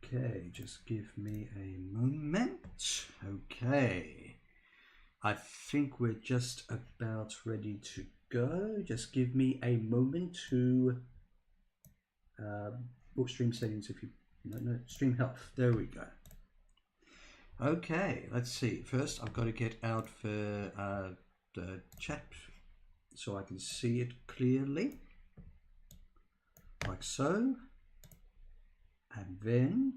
Okay, just give me a moment. Okay. I think we're just about ready to go. Just give me a moment to stream settings if you no stream health. There we go. Okay, let's see. First I've got to get out the chat so I can see it clearly. Like so. And then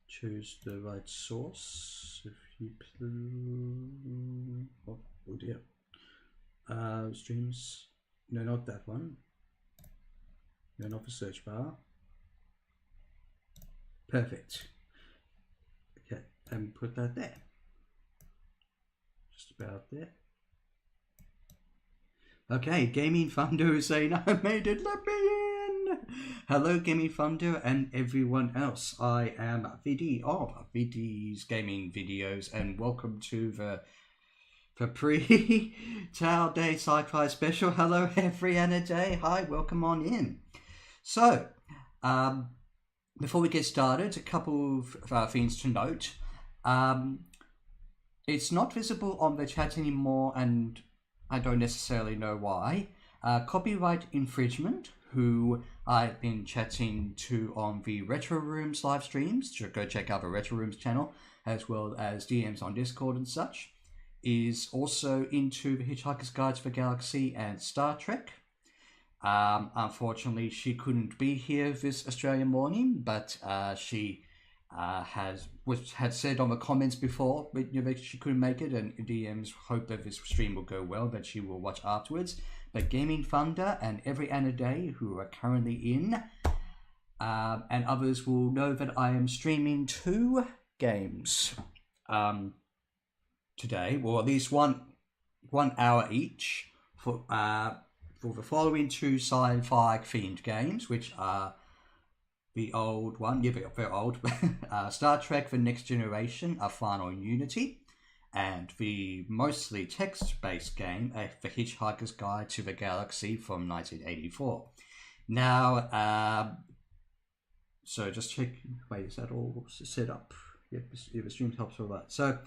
choose the right source. If you oh dear. Streams. No, not that one. No, not the search bar. Perfect. Okay, and put that there. Just about there. Okay, Gaming Thunder is saying, I made it, let me in! Hello, Gaming Thunder and everyone else. I am Viddy of Viddy's Gaming Videos, and welcome to the pre-Tao Day Sci-Fi special. Hello, Every Day. Hi, welcome on in. So, before we get started, a couple of things to note. It's not visible on the chat anymore, and I don't necessarily know why. Copyright infringement, who I've been chatting to on the Retro Rooms live streams, so go check out the Retro Rooms channel, as well as DMs on Discord and such, is also into the Hitchhiker's Guide to the Galaxy and Star Trek. Unfortunately, she couldn't be here this Australian morning, but she had said on the comments before that she couldn't make it, and DMs hope that this stream will go well, that she will watch afterwards. But Gaming Thunder and Every Day, who are currently in, and others will know that I am streaming 2 games today, or at least one hour each for the following 2 sci-fi themed games, which are the old one, yeah, they're old, Star Trek The Next Generation, A Final Unity, and the mostly text-based game, The Hitchhiker's Guide to the Galaxy from 1984. Now, so just check, wait, is that all set up? Yeah, the stream helps all that. So,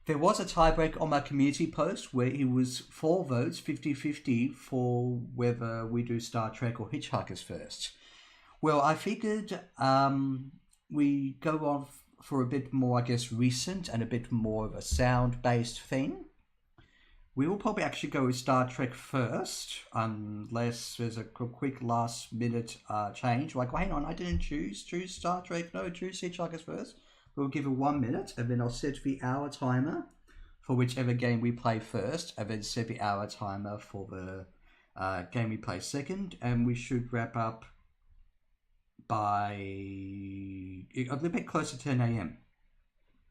there was a tiebreak on my community post where it was 4 votes, 50-50, for whether we do Star Trek or Hitchhikers first. Well, I figured we go on for a bit more, I guess, recent and a bit more of a sound-based thing. We will probably actually go with Star Trek first, unless there's a quick last-minute change. Like, hang on, I didn't choose Star Trek. No, choose Hitchhikers first. We'll give it 1 minute, and then I'll set the hour timer for whichever game we play first, and then set the hour timer for the game we play second, and we should wrap up by a little bit closer to 10 a.m.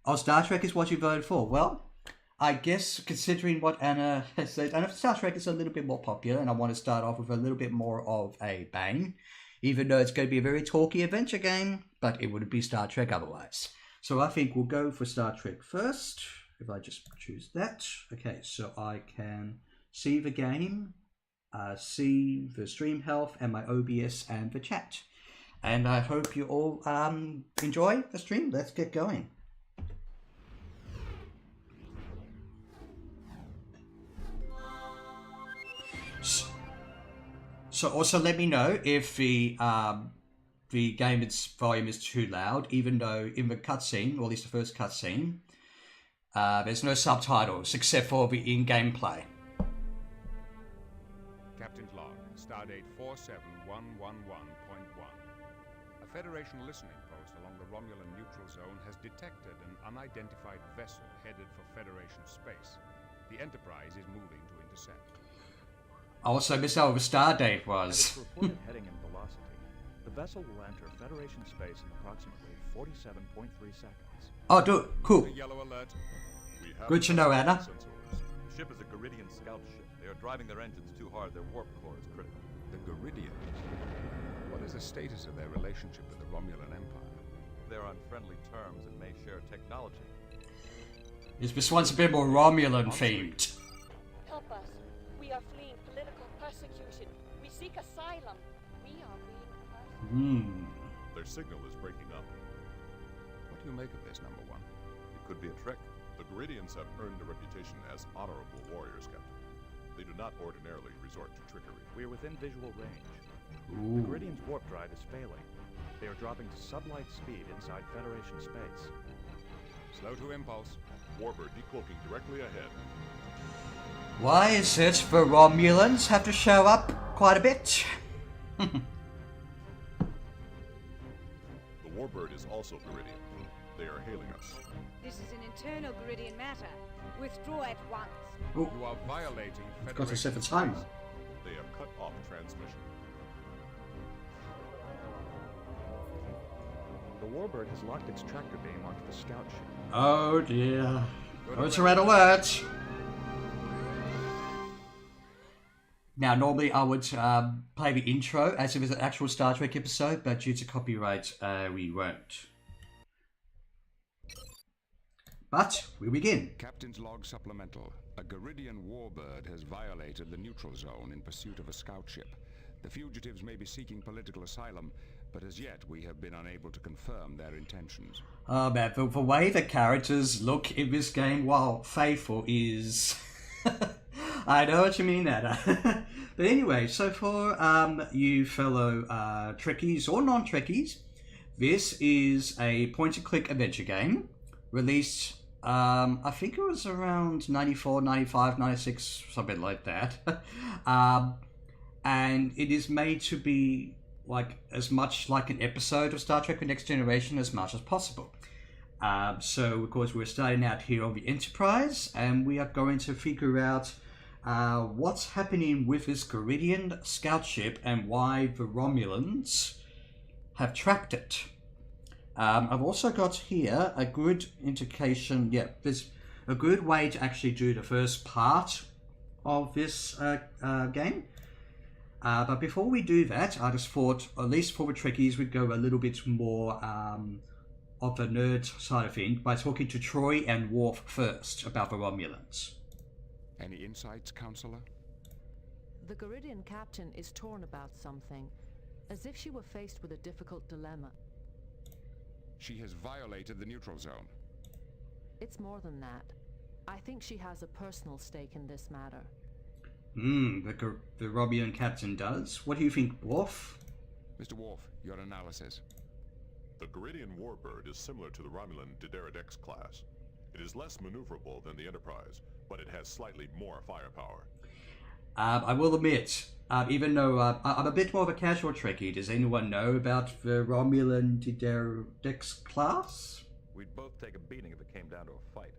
Oh, Star Trek is what you voted for. Well, I guess considering what Anna has said, and if Star Trek is a little bit more popular, and I want to start off with a little bit more of a bang, even though it's going to be a very talky adventure game, but it wouldn't be Star Trek otherwise. So I think we'll go for Star Trek first, if I just choose that. Okay, so I can see the game, see the stream health, and my OBS and the chat. And I hope you all enjoy the stream. Let's get going. So also let me know if the game volume is too loud, even though in the cutscene, or at least the first cutscene, there's no subtitles except for the in-game play. Captain's log, stardate 47111.1. A Federation listening post along the Romulan neutral zone has detected an unidentified vessel headed for Federation space. The Enterprise is moving to intercept. I also missed out what the stardate was. At its reported heading and velocity, the vessel will enter Federation space in approximately 47.3 seconds. Oh, dude, cool. Yellow alert. Good to know, Anna. The ship is a Garidian scout ship. They are driving their engines too hard. Their warp core is critical. The Garidios. What is the status of their relationship with the Romulan Empire? They're on friendly terms and may share technology. This one's a bit more Romulan themed. Help us. We are fleeing political persecution. We seek asylum. We are being persecuted. Their signal is breaking up. What do you make of this, number one? It could be a trick. The Garidians have earned a reputation as honorable warriors, Captain. They do not ordinarily resort to trickery. We are within visual range. Ooh. The Garidian's warp drive is failing. They are dropping to sublight speed inside Federation space. Slow to impulse. Warbird decloaking directly ahead. Why is it the Romulans have to show up quite a bit? The Warbird is also Garidian. They are hailing us. This is an internal Garidian matter. Withdraw at once. Ooh. You are violating Got to Federation set the timer. space. They have cut off transmission. The Warbird has locked its tractor beam onto the scout ship. Oh dear. Oh, it's a red alert. Now, normally I would play the intro as if it's an actual Star Trek episode, but due to copyright, we won't. But we begin. Captain's log supplemental. A Garidian warbird has violated the neutral zone in pursuit of a scout ship. The fugitives may be seeking political asylum, but as yet we have been unable to confirm their intentions. Oh man, the way the characters look in this game while faithful is... I know what you mean, Anna. But anyway, so for you fellow Trekkies or non-Trekkies, this is a point-and-click adventure game released, I think it was around 94, 95, 96, something like that. And it is made to be like as much like an episode of Star Trek: The Next Generation as much as possible. So, of course, we're starting out here on the Enterprise, and we are going to figure out what's happening with this Garidian scout ship and why the Romulans have trapped it. I've also got here a good indication. Yeah, there's a good way to actually do the first part of this game. But before we do that, I just thought, at least for the Trekkies, we'd go a little bit more of the nerd side of things by talking to Troy and Worf first about the Romulans. Any insights, Counselor? The Garidian captain is torn about something, as if she were faced with a difficult dilemma. She has violated the neutral zone. It's more than that. I think she has a personal stake in this matter. The Romulan captain does? What do you think, Worf? Mr. Worf, your analysis. The Garidian Warbird is similar to the Romulan X class. It is less maneuverable than the Enterprise, but it has slightly more firepower. I will admit, even though I'm a bit more of a casual Trekkie, does anyone know about the Romulan X class? We'd both take a beating if it came down to a fight.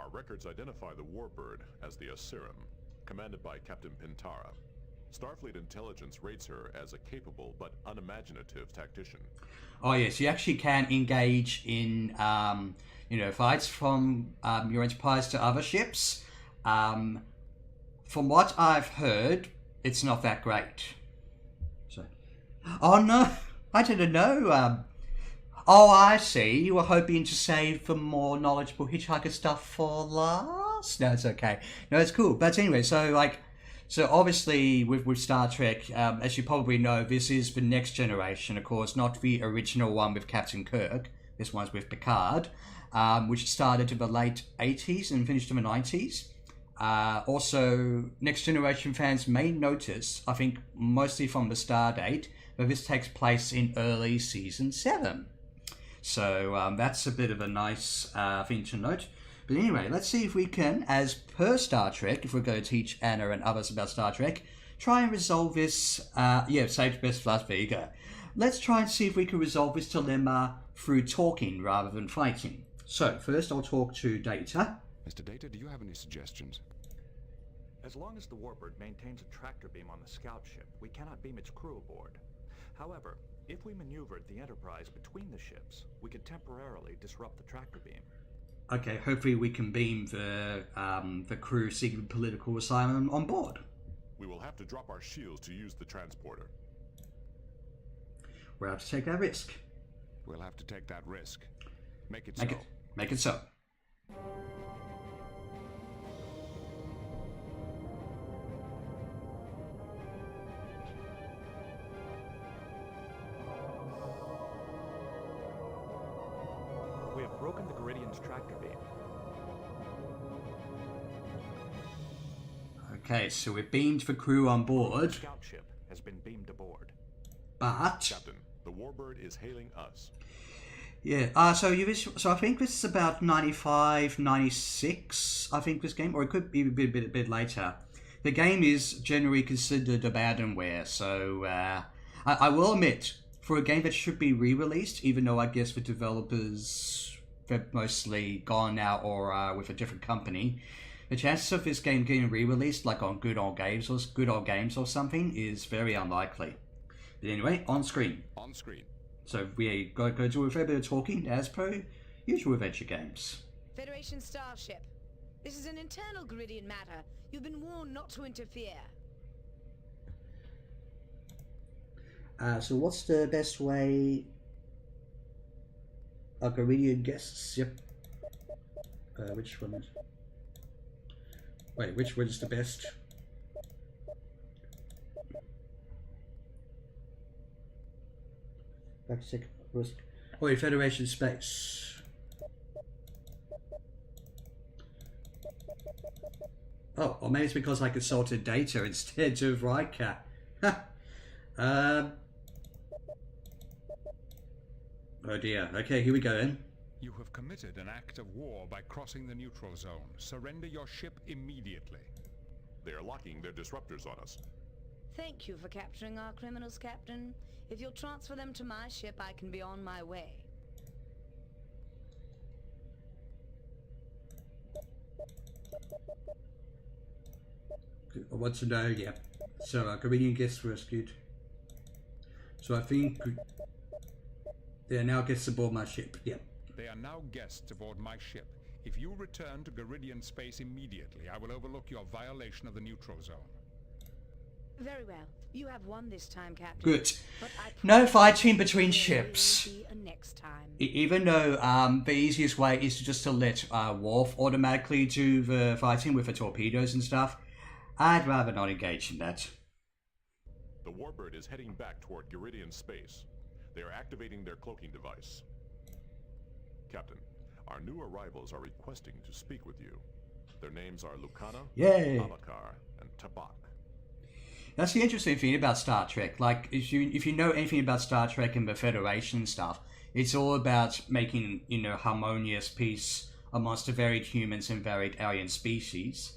Our records identify the Warbird as the Asirim, commanded by Captain Pintara. Starfleet intelligence rates her as a capable but unimaginative tactician. Oh yes, you actually can engage in fights from your Enterprise to other ships. From what I've heard, it's not that great. So, oh no, I didn't know. Oh, I see. You were hoping to save the more knowledgeable Hitchhiker stuff for last. No, it's okay. No, it's cool. But anyway, so obviously with Star Trek, as you probably know, this is the Next Generation, of course, not the original one with Captain Kirk. This one's with Picard, which started in the late 80s and finished in the 90s. Also, Next Generation fans may notice, I think mostly from the star date, that this takes place in early Season 7. So that's a bit of a nice thing to note. But anyway, let's see if we can, as per Star Trek, if we're going to teach Anna and others about Star Trek, try and resolve this, save the best for last. There you go. Let's try and see if we can resolve this dilemma through talking rather than fighting. So, first I'll talk to Data. Mr. Data, do you have any suggestions? As long as the Warbird maintains a tractor beam on the scout ship, we cannot beam its crew aboard. However, if we maneuvered the Enterprise between the ships, we could temporarily disrupt the tractor beam. Okay, hopefully we can beam the crew seeking political asylum on board. We will have to drop our shields to use the transporter. We'll have to take that risk. We'll have to take that risk. Make it so. Make it so. tractor beam. Okay, so we've beamed the crew on board, The scout ship has been beamed aboard. but Captain, the Warbird is hailing us. yeah. So I think this is about 95, 96. I think this game, or it could be a bit later. The game is generally considered abandonware, so I will admit, for a game that should be re-released, even though I guess the developers have mostly gone now or with a different company, the chances of this game getting re-released, like on Good Old Games or something, is very unlikely. But anyway, on screen. On screen. So we go do a fair bit of talking, as per usual adventure games. Federation starship. This is an internal Geridian matter. You've been warned not to interfere. So what's the best way? Geridian guests. Yep. Which one is? Wait, which one is the best? Back a second. Oh, Federation space. Oh, or maybe it's because I consulted data instead of Riker. Oh dear. Okay, here we go then. You have committed an act of war by crossing the neutral zone. Surrender your ship immediately. They are locking their disruptors on us. Thank you for capturing our criminals, Captain. If you'll transfer them to my ship, I can be on my way. I want to know, yeah. So, Geridian guests rescued. So I think they are now guests aboard my ship, yeah. They are now guests aboard my ship. If you return to Geridian space immediately, I will overlook your violation of the neutral zone. Very well. You have won this time, Captain. Good. But I No promise fighting between there ships. will be a next time. Even though the easiest way is just to let Worf automatically do the fighting with the torpedoes and stuff, I'd rather not engage in that. The Warbird is heading back toward Geridian space. They are activating their cloaking device. Captain, our new arrivals are requesting to speak with you. Their names are Lucana, Yay! Amakar, and Tabak. That's the interesting thing about Star Trek. Like, if you know anything about Star Trek and the Federation stuff, it's all about making, harmonious peace amongst the varied humans and varied alien species.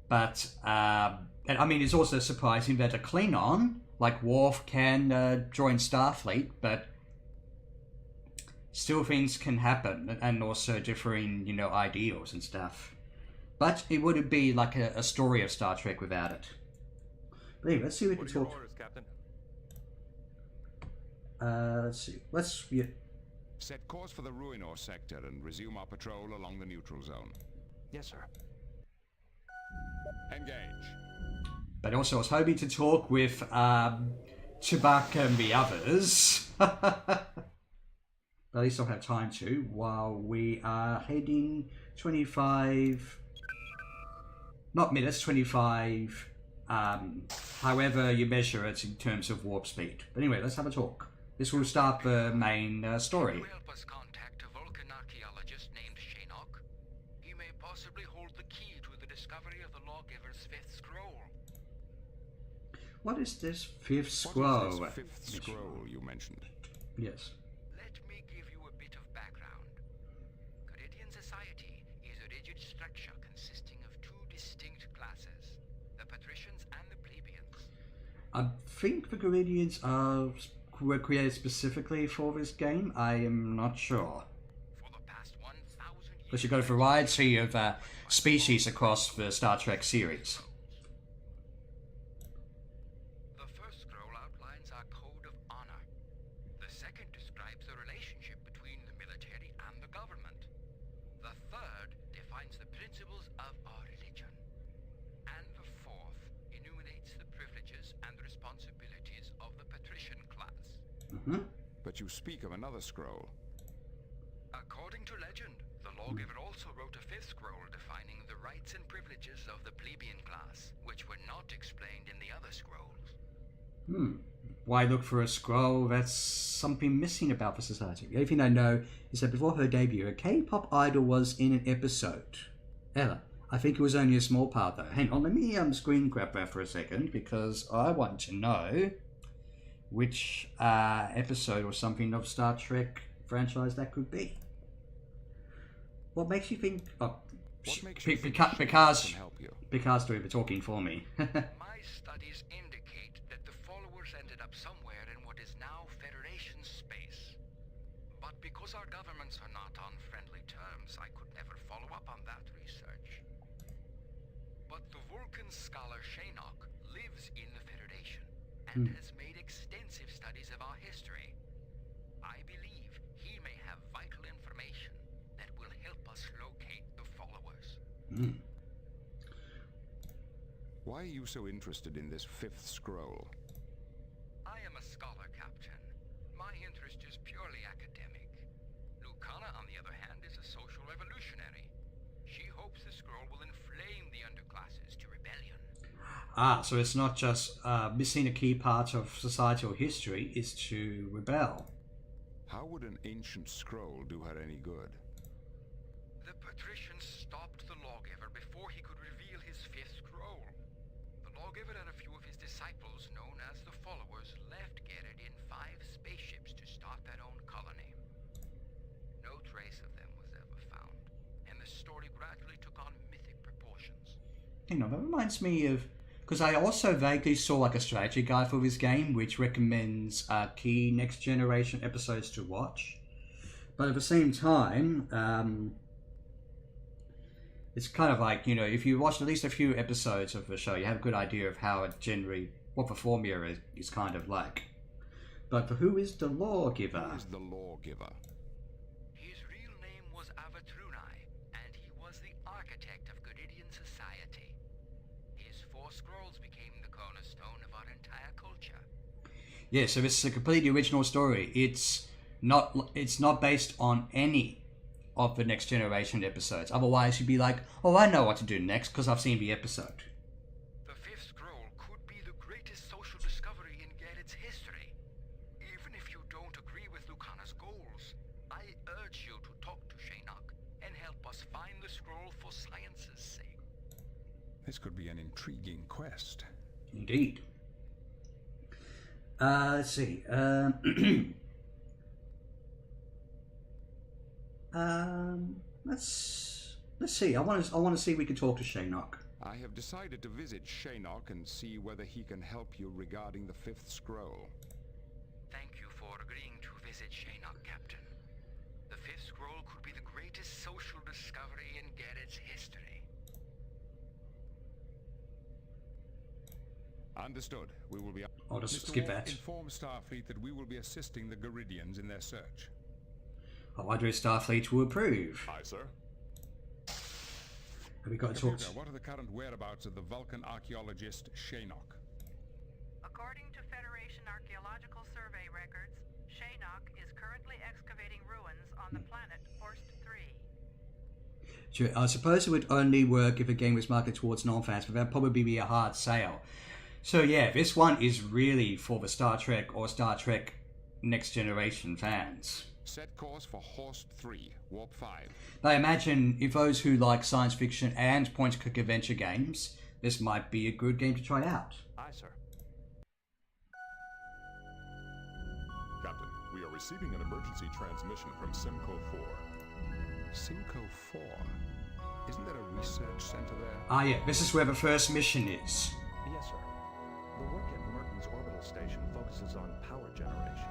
But, and I mean, it's also surprising that a Klingon, like Worf, can join Starfleet, but still things can happen, and also differing, ideals and stuff. But it wouldn't be like a story of Star Trek without it. But anyway, let's see if we What can are your talk. orders, Captain? Let's see. Yeah. Set course for the Ruinor sector and resume our patrol along the neutral zone. Yes, sir. Engage. But also, I was hoping to talk with Tabak and the others. But at least I'll have time to, while we are heading 25... Not minutes, 25... however you measure it in terms of warp speed. But anyway, let's have a talk. This will start the main story. Can you help us contact a Vulcan archaeologist named Shinnok? He may possibly hold the key to the discovery of the Lawgiver's fifth scroll. What is this fifth What scroll? is this fifth scroll you mentioned? Yes. Let me give you a bit of background. Geridian society is a rigid structure consisting of two distinct classes, the patricians and the plebeians. I think the Geridians were created specifically for this game. I am not sure. For the past 1,000 years... But you've got a variety of species across the Star Trek series. The first scroll outlines our code of honor. The second describes the relationship between the military and the government. The third defines the principles of our religion. And the fourth enumerates the privileges and the responsibilities of the patrician class. But you speak of another scroll. According to legend, the Lawgiver also wrote a fifth scroll defining the rights and privileges of the plebeian class, which were not explained in the other scrolls. Why look for a scroll that's something missing about the society. The only thing I know is that before her debut, a K-pop idol was in an episode. Ella. I think it was only a small part though. Hang on, let me screen grab that for a second because I want to know which episode or something of Star Trek franchise that could be. What makes you think? Oh, Picard's doing the talking for me. My studies indicate that the followers ended up somewhere in what is now Federation space. But because our governments are not on friendly terms, I could never follow up on that research. But the Vulcan scholar Shaynok lives in the Federation and has made extensive studies of our history. I believe he may have vital information that will help us locate the followers. Why are you so interested in this fifth scroll? I am a scholar, Captain. My interest is purely academic. Lucana, on the other hand, is a social revolutionary. She hopes the scroll will inflame the underclasses to rebellion. So it's not just missing a key part of societal history, it's to rebel. How would an ancient scroll do her any good? The patricians stopped the lawgiver before he could reveal his fifth scroll. The lawgiver and a few of his disciples, known as the followers, left Gerrit in 5 spaceships to start their own colony. No trace of them was ever found, and the story gradually took on mythic proportions. You know, that reminds me of... Because I also vaguely saw like a strategy guide for this game, which recommends key next generation episodes to watch. But at the same time, it's kind of like, you know, if you watch at least a few episodes of the show, you have a good idea of how it generally, what the formula is kind of like. But who is the lawgiver? Who is the lawgiver? His real name was Avatrunai, and he was the architect of Geridian society. His 4 scrolls became the cornerstone of our entire culture. Yeah, so this is a completely original story. It's not based on any of the Next Generation episodes. Otherwise, you'd be like, oh, I know what to do next because I've seen the episode. The 5th scroll could be the greatest social discovery in Gerrit's history. Even if you don't agree with Lucana's goals, I urge you to talk to Shaynok and help us find the scroll for science's sake. This could be an intriguing quest. Indeed. Let's see. Let's see. I want to see if we can talk to Shaynok. I have decided to visit Shaynok and see whether he can help you regarding the 5th scroll. Thank you for agreeing to visit Shaynok, Captain. The 5th scroll could be the greatest social discovery in Gerrit's history. Understood. We will be... I'll just Mr. skip Wolf, that. Inform Starfleet that we will be assisting the Geridians in their search. I wonder if Starfleet will approve. Aye, sir. Have we got to talk Computer, what are the current whereabouts of the Vulcan archaeologist Shaynok? According to Federation Archaeological Survey records, Shaynok is currently excavating ruins on the planet Horst 3. Sure, I suppose it would only work if a game was marketed towards non-fans, but that'd probably be a hard sale. So yeah, this one is really for the Star Trek or Star Trek Next Generation fans. Set course for Horst 3, Warp 5. Now imagine if those who like science fiction and point-and-click adventure games, this might be a good game to try out. Aye, sir. Captain, we are receiving an emergency transmission from Simcoe 4. Simcoe 4? Isn't there a research center there? Ah yeah, this is where the first mission is. Yes, sir. The work at Merton's orbital station focuses on power generation.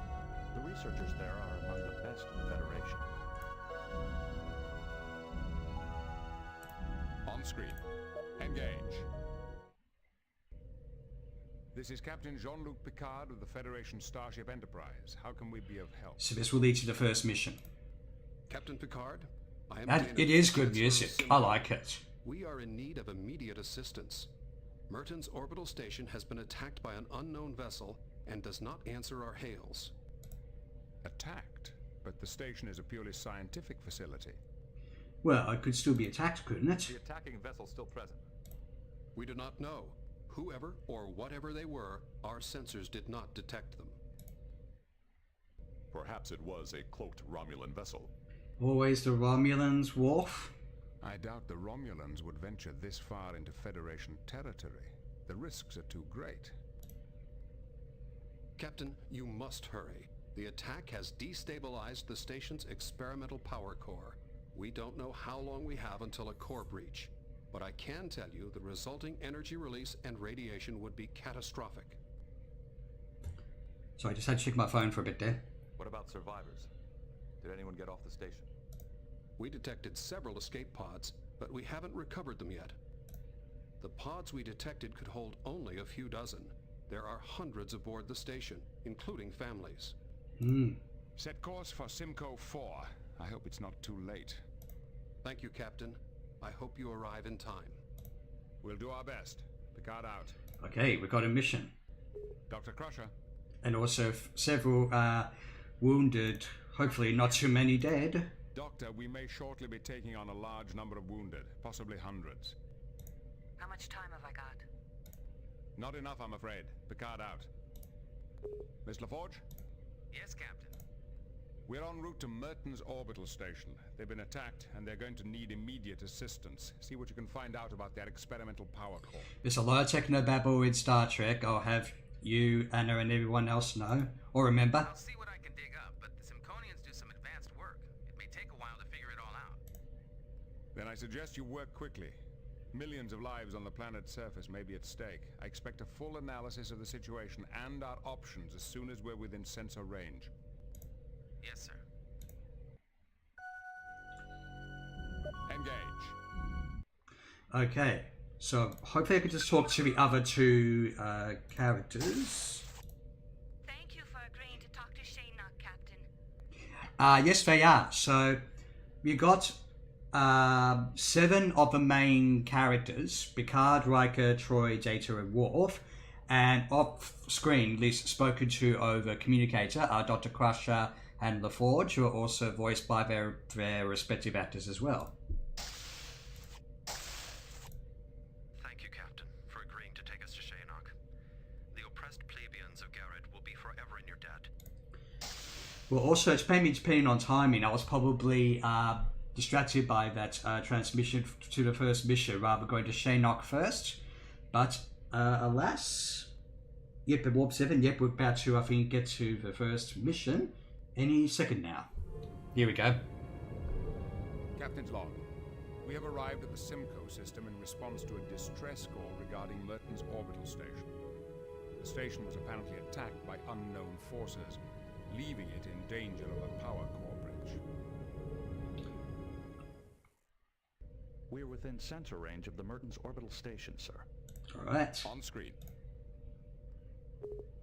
The researchers there are among the best in the Federation. On screen. Engage. This is Captain Jean-Luc Picard of the Federation Starship Enterprise. How can we be of help? So this will lead to the first mission. Captain Picard, I am And Lieutenant it is good Chancellor music. Simcoe. I like it. We are in need of immediate assistance. Merton's orbital station has been attacked by an unknown vessel and does not answer our hails. Attacked? But the station is a purely scientific facility. Well, it could still be attacked, couldn't it? The attacking vessel still present. We do not know. Whoever or whatever they were, our sensors did not detect them. Perhaps it was a cloaked Romulan vessel. Always the Romulans, Worf. I doubt the Romulans would venture this far into Federation territory. The risks are too great. Captain, you must hurry. The attack has destabilized the station's experimental power core. We don't know how long we have until a core breach, but I can tell you the resulting energy release and radiation would be catastrophic. So I just had to check my phone for a bit there. What about survivors? Did anyone get off the station? We detected several escape pods, but we haven't recovered them yet. The pods we detected could hold only a few dozen. There are hundreds aboard the station, including families. Set course for Simcoe 4. I hope it's not too late. Thank you, Captain. I hope you arrive in time. We'll do our best. Picard out. Okay, we've got a mission. Dr. Crusher. And also several wounded, hopefully not too many dead. Doctor, we may shortly be taking on a large number of wounded, possibly hundreds. How much time have I got? Not enough, I'm afraid. Picard out. Miss LaForge? Yes, Captain. We're en route to Merton's orbital station. They've been attacked, and they're going to need immediate assistance. See what you can find out about their experimental power core. There's a lot of technobabble in Star Trek. I'll have you, Anna, and everyone else know. Or remember. I'll see what I can dig up, but the Simconians do some advanced work. It may take a while to figure it all out. Then I suggest you work quickly. Millions of lives on the planet's surface may be at stake. I expect a full analysis of the situation and our options as soon as we're within sensor range. Yes, sir. Engage. Okay, so hopefully I can just talk to the other two characters. Thank you for agreeing to talk to Shaynock, Captain. Yes, they are. So we got 7 of the main characters: Picard, Riker, Troy, Data, and Worf. And off screen, at least spoken to over communicator, are Dr. Crusher and LaForge, who are also voiced by their respective actors as well. Thank you, Captain, for agreeing to take us to Shaynock. The oppressed plebeians of Garrett will be forever in your debt. Well, also, it's maybe depending on timing. I was probably distracted by that transmission to the first mission, rather going to Shaynock first. But alas, yep, the Warp 7, yep, we're about to, I think, get to the first mission any second now. Here we go. Captain's log. We have arrived at the Simcoe system in response to a distress call regarding Merton's orbital station. The station was apparently attacked by unknown forces, leaving it in danger of a power core breach. We are within sensor range of the Merton's orbital station, sir. All right. On screen.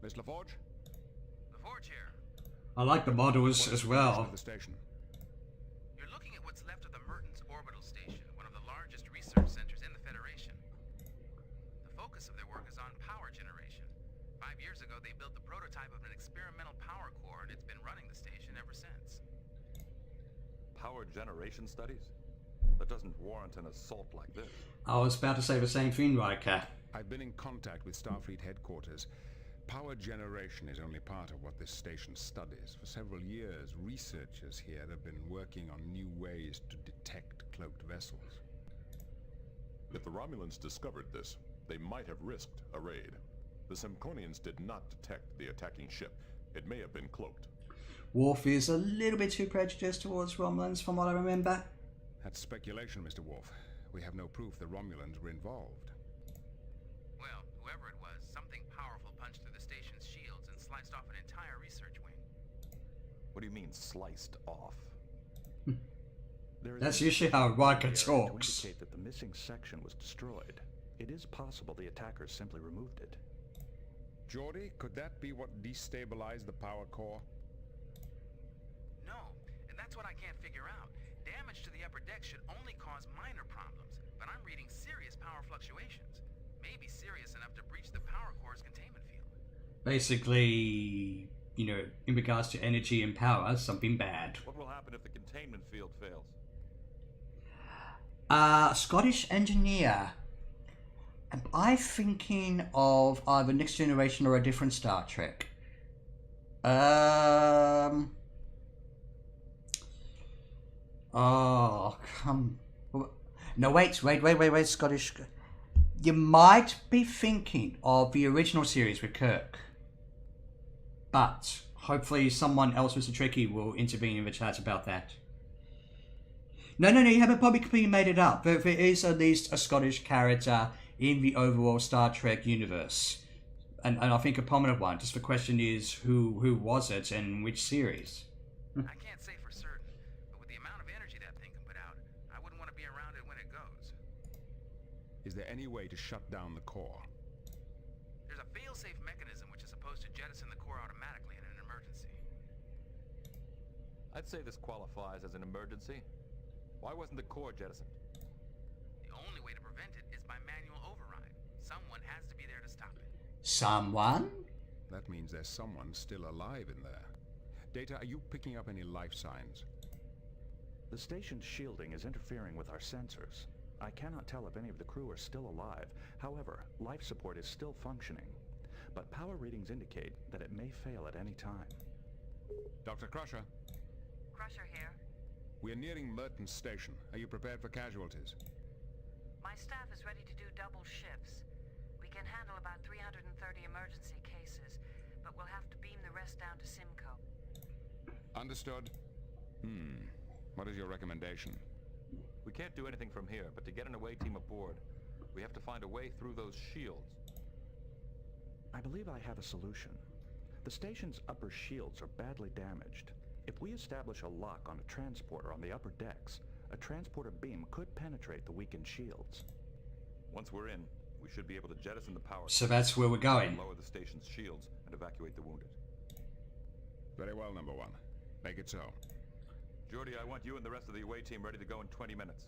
Miss LaForge? LaForge here. I like the models as well. The station. You're looking at what's left of the Merton's orbital station, one of the largest research centers in the Federation. The focus of their work is on power generation. 5 years ago, they built the prototype of an experimental power core, and it's been running the station ever since. Power generation studies? That doesn't warrant an assault like this. I was about to say the same thing, Riker. I've been in contact with Starfleet headquarters. Power generation is only part of what this station studies. For several years, researchers here have been working on new ways to detect cloaked vessels. If the Romulans discovered this, they might have risked a raid. The Simconians did not detect the attacking ship. It may have been cloaked. Worf is a little bit too prejudiced towards Romulans, from what I remember. That's speculation, Mr. Worf. We have no proof the Romulans were involved. Well, whoever it was, something powerful punched through the station's shields and sliced off an entire research wing. What do you mean, sliced off? That's usually how Riker talks. To indicate that the missing section was destroyed. It is possible the attackers simply removed it. Geordi, could that be what destabilized the power core? No, and that's what I can't figure out. Damage to the upper deck should only cause minor problems, but I'm reading serious power fluctuations. Maybe serious enough to breach the power core's containment field. Basically, you know, in regards to energy and power, something bad. What will happen if the containment field fails? Scottish engineer. Am I thinking of either Next Generation or a different Star Trek? Oh, come. No, wait, Scottish. You might be thinking of the original series with Kirk. But hopefully someone else, Mr. Tricky, will intervene in the chat about that. No, you haven't probably completely made it up. There is at least a Scottish character in the overall Star Trek universe. And I think a prominent one. Just the question is, who was it and which series? I can't say for certain, but with the amount of energy that thing can put out, I wouldn't want to be around it when it goes. Is there any way to shut down the core? There's a fail-safe mechanism which is supposed to jettison the core automatically in an emergency. I'd say this qualifies as an emergency. Why wasn't the core jettisoned? The only way to prevent it is by manual override. Someone has to be there to stop it. Someone? That means there's someone still alive in there. Data, are you picking up any life signs? The station's shielding is interfering with our sensors. I cannot tell if any of the crew are still alive. However, life support is still functioning. But power readings indicate that it may fail at any time. Dr. Crusher, Crusher here. we are nearing Merton's station. Are you prepared for casualties? My staff is ready to do double shifts. We can handle about 330 emergency cases, but we'll have to beam the rest down to Simcoe. Understood. What is your recommendation? We can't do anything from here, but to get an away team aboard, we have to find a way through those shields. I believe I have a solution. The station's upper shields are badly damaged. If we establish a lock on a transporter on the upper decks, a transporter beam could penetrate the weakened shields. Once we're in, we should be able to jettison the power. So that's where we're going. Lower the station's shields and evacuate the wounded. Very well, number one. Make it so. Geordi, I want you and the rest of the away team ready to go in 20 minutes.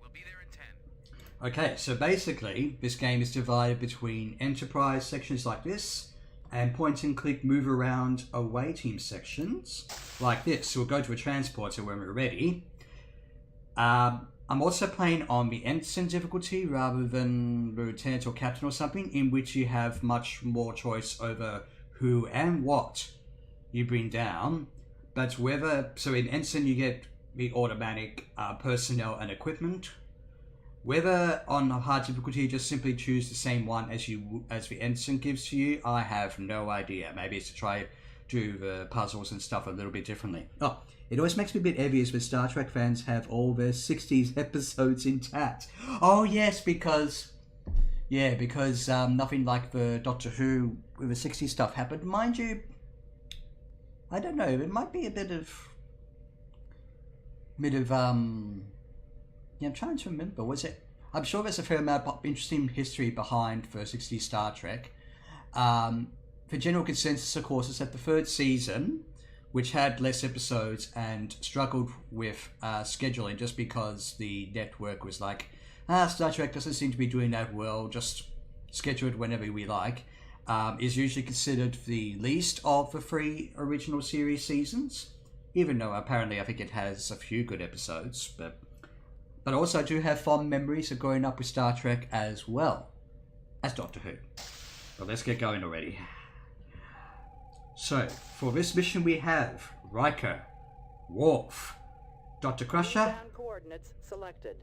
We'll be there in 10. Okay, so basically, this game is divided between Enterprise sections like this, and point-and-click move-around away team sections like this. So we'll go to a transporter when we're ready. I'm also playing on the Ensign difficulty rather than Lieutenant or Captain or something, in which you have much more choice over who and what you bring down. But so in Ensign you get the automatic personnel and equipment. Whether on hard difficulty you just simply choose the same one as the Ensign gives to you, I have no idea. Maybe it's to try do the puzzles and stuff a little bit differently. Oh, it always makes me a bit envious when Star Trek fans have all their 60s episodes intact. Oh yes, because nothing like the Doctor Who with the 60s stuff happened. Mind you, I don't know, it might be a bit of I'm trying to remember, was it? I'm sure there's a fair amount of interesting history behind the 60s Star Trek. The general consensus, of course, is that the third season, which had less episodes and struggled with scheduling just because the network was like, Star Trek doesn't seem to be doing that well, just schedule it whenever we like, is usually considered the least of the 3 original series seasons, even though apparently I think it has a few good episodes, but also I do have fond memories of growing up with Star Trek as well as Doctor Who. But let's get going already. So, for this mission we have Riker, Worf, Dr. Crusher, Coordinates selected.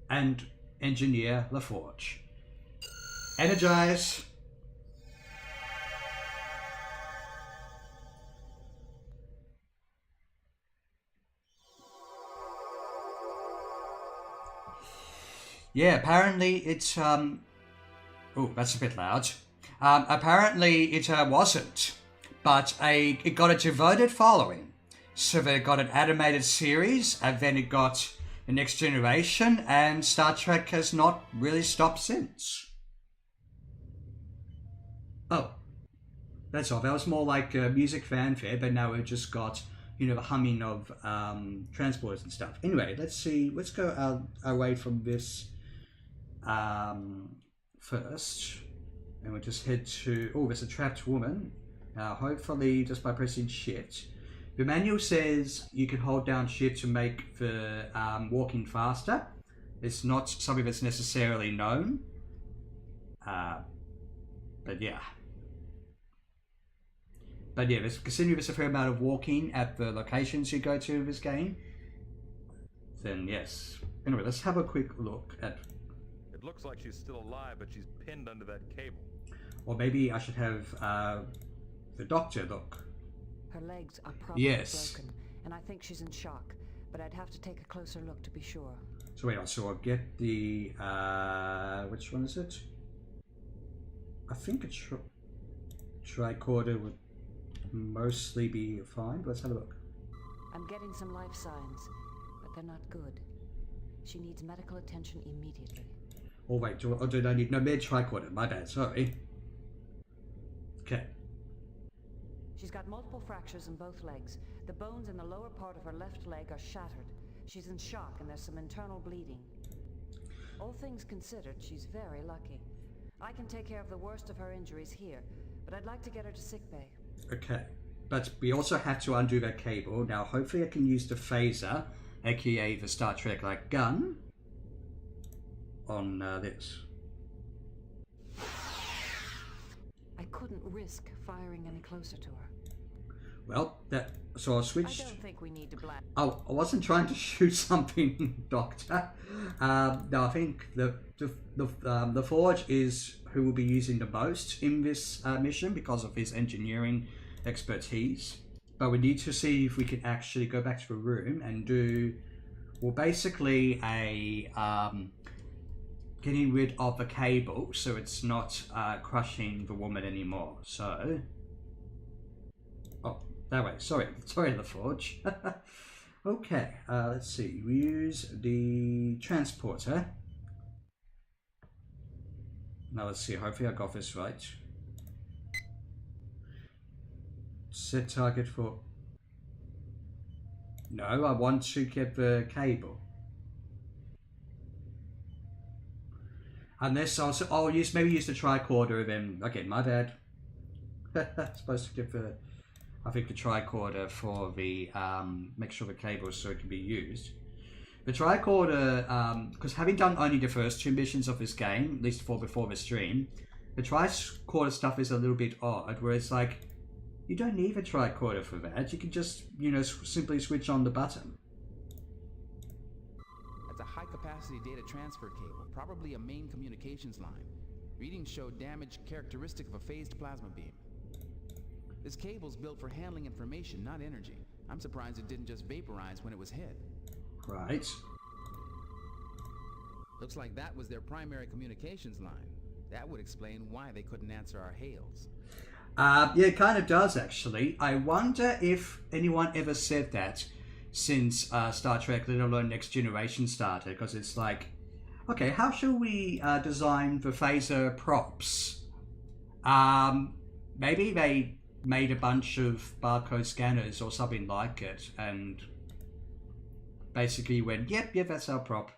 and Engineer LaForge. Energize. Yeah, apparently it's oh, that's a bit loud. Apparently it wasn't, but it got a devoted following. So they got an animated series, and then it got the Next Generation, and Star Trek has not really stopped since. Oh, that's all. That was more like music fanfare, but now we've just got, the humming of transporters and stuff. Anyway, let's see. Let's go away from this first, and we'll just head to. Oh, there's a trapped woman. Now, hopefully, just by pressing Shift. The manual says you can hold down Shift to make the walking faster. It's not something that's necessarily known. But yeah. But yeah, considering there's a fair amount of walking at the locations you go to in this game, then yes. Anyway, let's have a quick look at... It looks like she's still alive, but she's pinned under that cable. Or maybe I should have the doctor look. Her legs are probably yes. broken, and I think she's in shock, but I'd have to take a closer look to be sure. So wait, so I'll get the... which one is it? I think a tricorder would mostly be fine. Let's have a look. I'm getting some life signs, but they're not good. She needs medical attention immediately. Oh wait, do I need... No, med tricorder. My bad, sorry. Okay. She's got multiple fractures in both legs. The bones in the lower part of her left leg are shattered. She's in shock and there's some internal bleeding. All things considered, she's very lucky. I can take care of the worst of her injuries here, but I'd like to get her to sickbay. Okay, but we also have to undo that cable. Now, hopefully I can use the phaser, aka the Star Trek-like gun, on this. I couldn't risk firing any closer to her. Well, so I switched. I don't think we need to blast. Oh, I wasn't trying to shoot something, Doctor. No, I think the Forge is who will be using the most in this mission because of his engineering expertise. But we need to see if we can actually go back to the room and do, well, basically a getting rid of the cable so it's not crushing the woman anymore. So, oh, that way. Sorry, the Forge. Okay, let's see. We use the transporter. Now let's see. Hopefully I got this right. Set target for... No, I want to get the cable. Unless I'll maybe use the tricorder then. Okay, my bad. Supposed to give the... I think the tricorder for the make sure the cable so it can be used. The tricorder, because having done only the first 2 missions of this game, at least before the stream, the tricorder stuff is a little bit odd, where it's like, you don't need a tricorder for that. You can just, you know, simply switch on the button. That's a high-capacity data transfer cable, probably a main communications line. Readings show damage characteristic of a phased plasma beam. This cable's built for handling information, not energy. I'm surprised it didn't just vaporize when it was hit. Right. Looks like that was their primary communications line. That would explain why they couldn't answer our hails. Yeah, it kind of does, actually. I wonder if anyone ever said that since Star Trek, let alone Next Generation started, because it's like, okay, how should we design the phaser props? Maybe they made a bunch of barcode scanners or something like it and basically went, yep, that's our prop.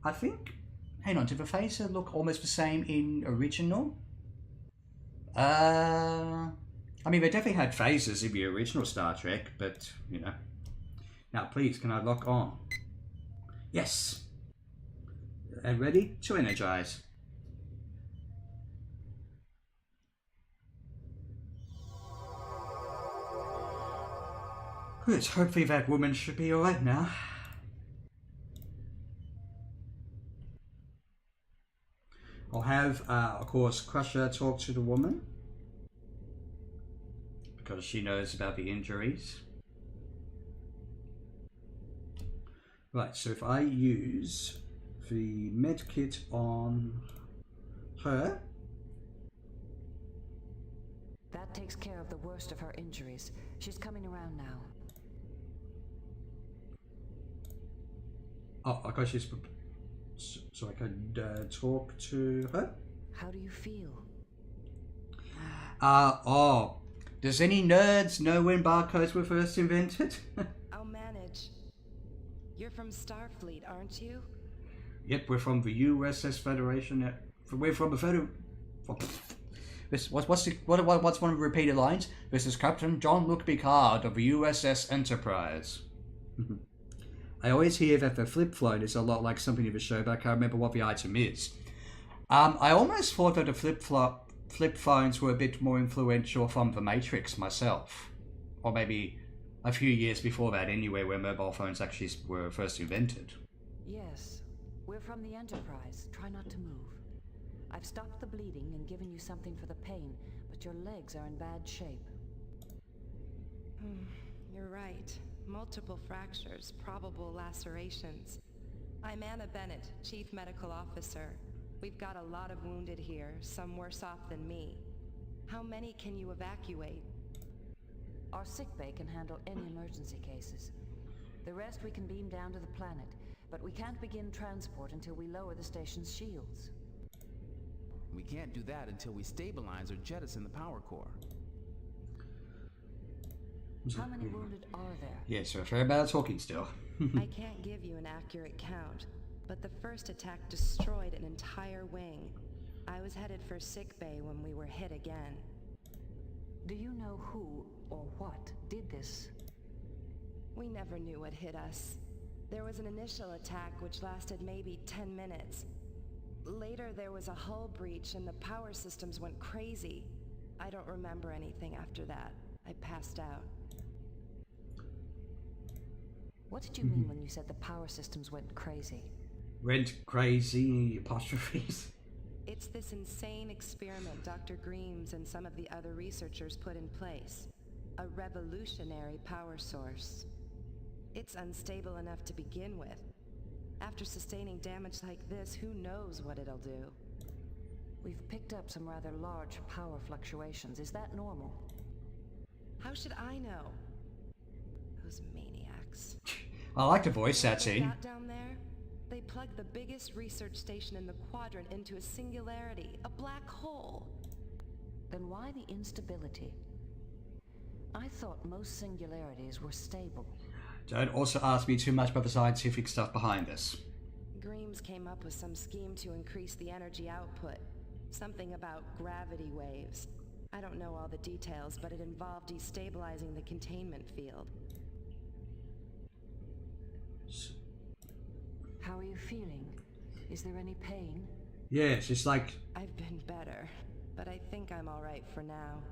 I think, hang on, did the phaser look almost the same in original? I mean, they definitely had phasers in the original Star Trek, but, you know. Now, please, can I lock on? Yes. And ready to energize. Good, hopefully that woman should be alright now. I'll have, of course, Crusher talk to the woman, because she knows about the injuries. Right, so if I use the medkit on her... That takes care of the worst of her injuries. She's coming around now. Oh, I got she's... So I could talk to her? How do you feel? Oh. Does any nerds know when barcodes were first invented? I'll manage. You're from Starfleet, aren't you? Yep, we're from the USS Federation. We're from the Federation... What's one of the repeated lines? This is Captain Jean-Luc Picard of the USS Enterprise. I always hear that the flip float is a lot like something in the show, but I can't remember what the item is. I almost thought that the flip flip phones were a bit more influential from the Matrix myself. Or maybe a few years before that anyway, where mobile phones actually were first invented. Yes. We're from the Enterprise. Try not to move. I've stopped the bleeding and given you something for the pain, but your legs are in bad shape. You're right. Multiple fractures, probable lacerations. I'm Anna Bennett, Chief Medical Officer. We've got a lot of wounded here, some worse off than me. How many can you evacuate? Our sickbay can handle any emergency cases. The rest we can beam down to the planet, but we can't begin transport until we lower the station's shields. We can't do that until we stabilize or jettison the power core. How many wounded are there? Yes, so a fair amount of talking still. I can't give you an accurate count, but the first attack destroyed an entire wing. I was headed for sickbay when we were hit again. Do you know who or what did this? We never knew what hit us. There was an initial attack which lasted maybe 10 minutes. Later there was a hull breach and the power systems went crazy. I don't remember anything after that. I passed out. What did you mean when you said the power systems went crazy? Went crazy, apostrophes. It's this insane experiment Dr. Greaves and some of the other researchers put in place. A revolutionary power source. It's unstable enough to begin with. After sustaining damage like this, who knows what it'll do? We've picked up some rather large power fluctuations. Is that normal? How should I know? Those maniacs. I like the voice that scene. Down there, they plugged the biggest research station in the quadrant into a singularity, a black hole. Then why the instability? I thought most singularities were stable. Don't also ask me too much about the scientific stuff behind this. Greaves came up with some scheme to increase the energy output. Something about gravity waves. I don't know all the details, but it involved destabilizing the containment field. How are you feeling? Is there any pain? Yes, it's like... I've been better, but I think I'm alright for now.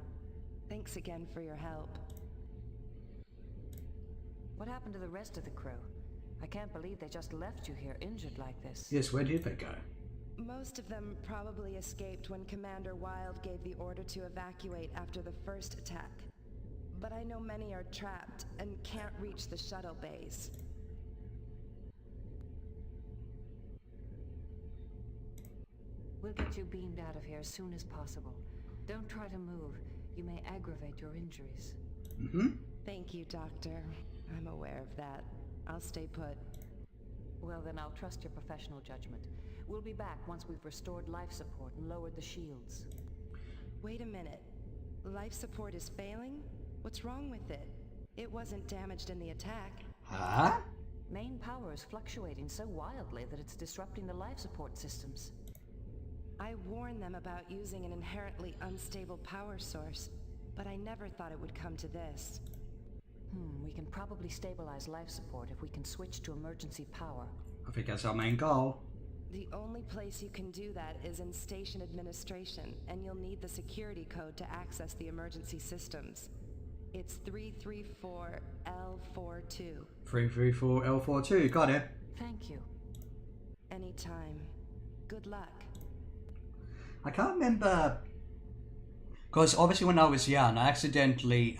Thanks again for your help. What happened to the rest of the crew? I can't believe they just left you here injured like this. Yes, where did they go? Most of them probably escaped when Commander Wild gave the order to evacuate after the first attack. But I know many are trapped and can't reach the shuttle bays. We'll get you beamed out of here as soon as possible. Don't try to move. You may aggravate your injuries. Thank you, Doctor. I'm aware of that. I'll stay put. Well, then I'll trust your professional judgment. We'll be back once we've restored life support and lowered the shields. Wait a minute. Life support is failing? What's wrong with it? It wasn't damaged in the attack. Huh? Main power is fluctuating so wildly that it's disrupting the life support systems. I warned them about using an inherently unstable power source, but I never thought it would come to this. We can probably stabilize life support if we can switch to emergency power. I think that's our main goal. The only place you can do that is in station administration, and you'll need the security code to access the emergency systems. It's 334L42. 334L42, got it. Thank you. Anytime. Good luck. I can't remember, because obviously when I was young, I accidentally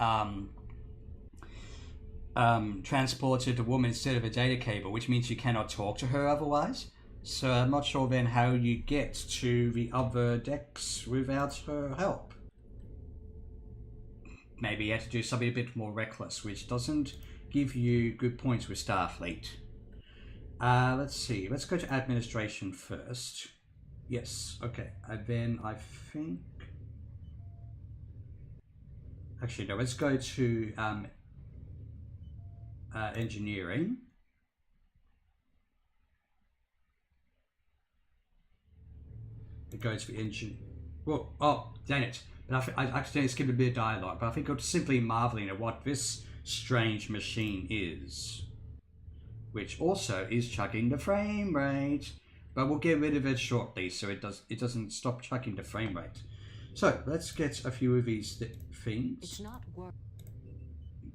transported a woman instead of a data cable, which means you cannot talk to her otherwise. So I'm not sure then how you get to the other decks without her help. Maybe you have to do something a bit more reckless, which doesn't give you good points with Starfleet. Let's see, let's go to administration first. Yes, okay, and then I think... Actually, no, let's go to engineering. It goes for engine. Whoa, oh, dang it. But I accidentally skipped a bit of dialogue, but I think I'm simply marveling at what this strange machine is. Which also is chugging the frame rate. But we'll get rid of it shortly, so it doesn't stop chugging the frame rate. So let's get a few of these things. It's not work.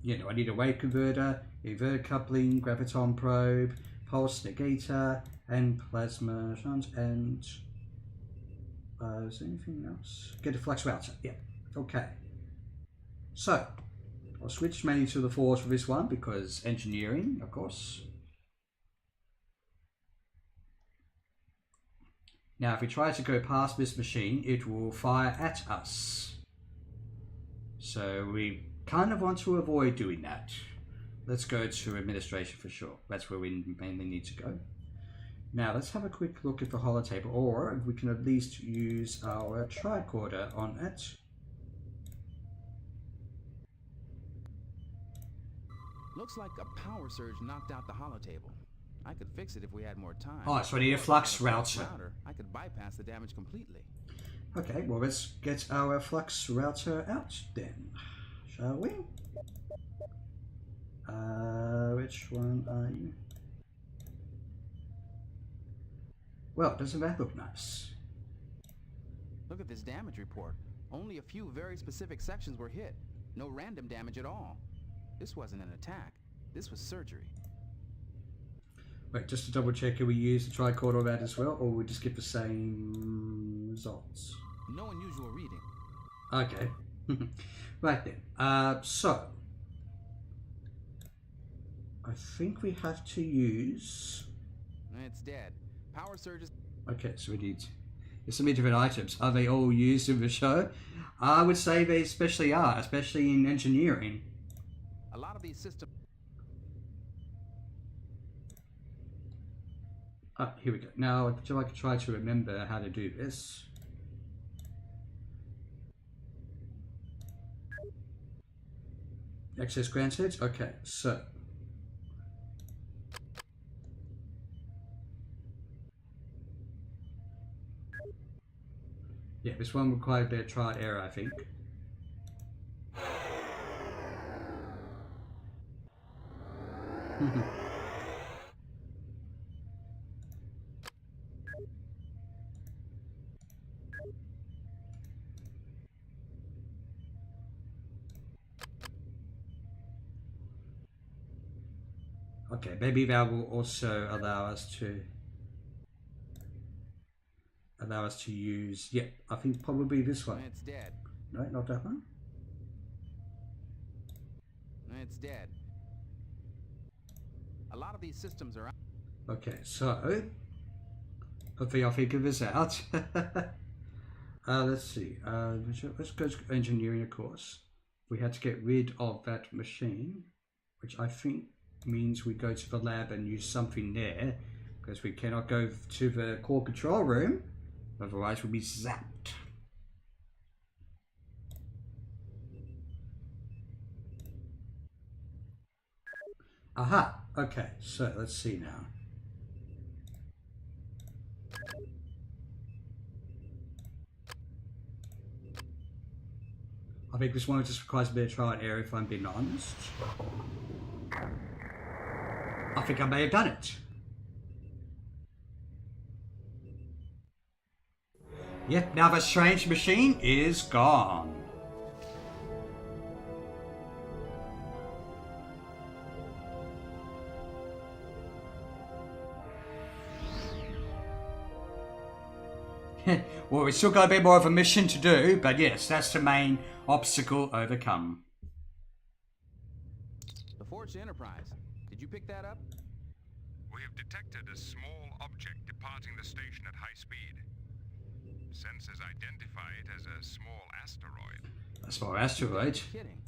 You know, I need a wave converter, inverter coupling, graviton probe, pulse negator, and plasma shunt, and is there anything else? Get a flux router. Yeah. Okay. So I'll switch mainly to the force for this one because engineering, of course. Now, if we try to go past this machine, it will fire at us. So we kind of want to avoid doing that. Let's go to administration for sure. That's where we mainly need to go. Now, let's have a quick look at the holotable, or we can at least use our tricorder on it. Looks like a power surge knocked out the holotable. I could fix it if we had more time. Oh, so I need a flux router. I could bypass the damage completely. Okay, well, let's get our flux router out then, shall we? Which one are you? Well, doesn't that look nice? Look at this damage report. Only a few very specific sections were hit. No random damage at all. This wasn't an attack. This was surgery. Wait, just to double check, can we use the tricorder on that as well, or we just get the same results? No unusual reading. Okay. Right then. So I think we have to use... It's dead. Power surges... Okay, so we need... There's so many different items. Are they all used in the show? I would say they especially are, especially in engineering. A lot of these systems... Here we go. Now, I can try to remember how to do this. Access granted. Okay, so... Yeah, this one required a bit of trial and error, I think. Okay, maybe that will also allow us to use, yeah, I think probably this one. It's dead. No, not that one. It's dead. A lot of these systems are... Okay, so hopefully I'll figure this out. Let's see. Let's go to engineering, of course. We had to get rid of that machine, which I think means we go to the lab and use something there, because we cannot go to the core control room, otherwise we'll be zapped. Aha, okay, so let's see now. I think this one just requires a bit of trial and error, if I'm being honest. I think I may have done it. Yep, now the strange machine is gone. Well, we've still got a bit more of a mission to do, but yes, that's the main obstacle overcome. The Forge Enterprise. Did you pick that up? We have detected a small object departing the station at high speed. Sensors identify it as a small asteroid. A small asteroid? Kidding.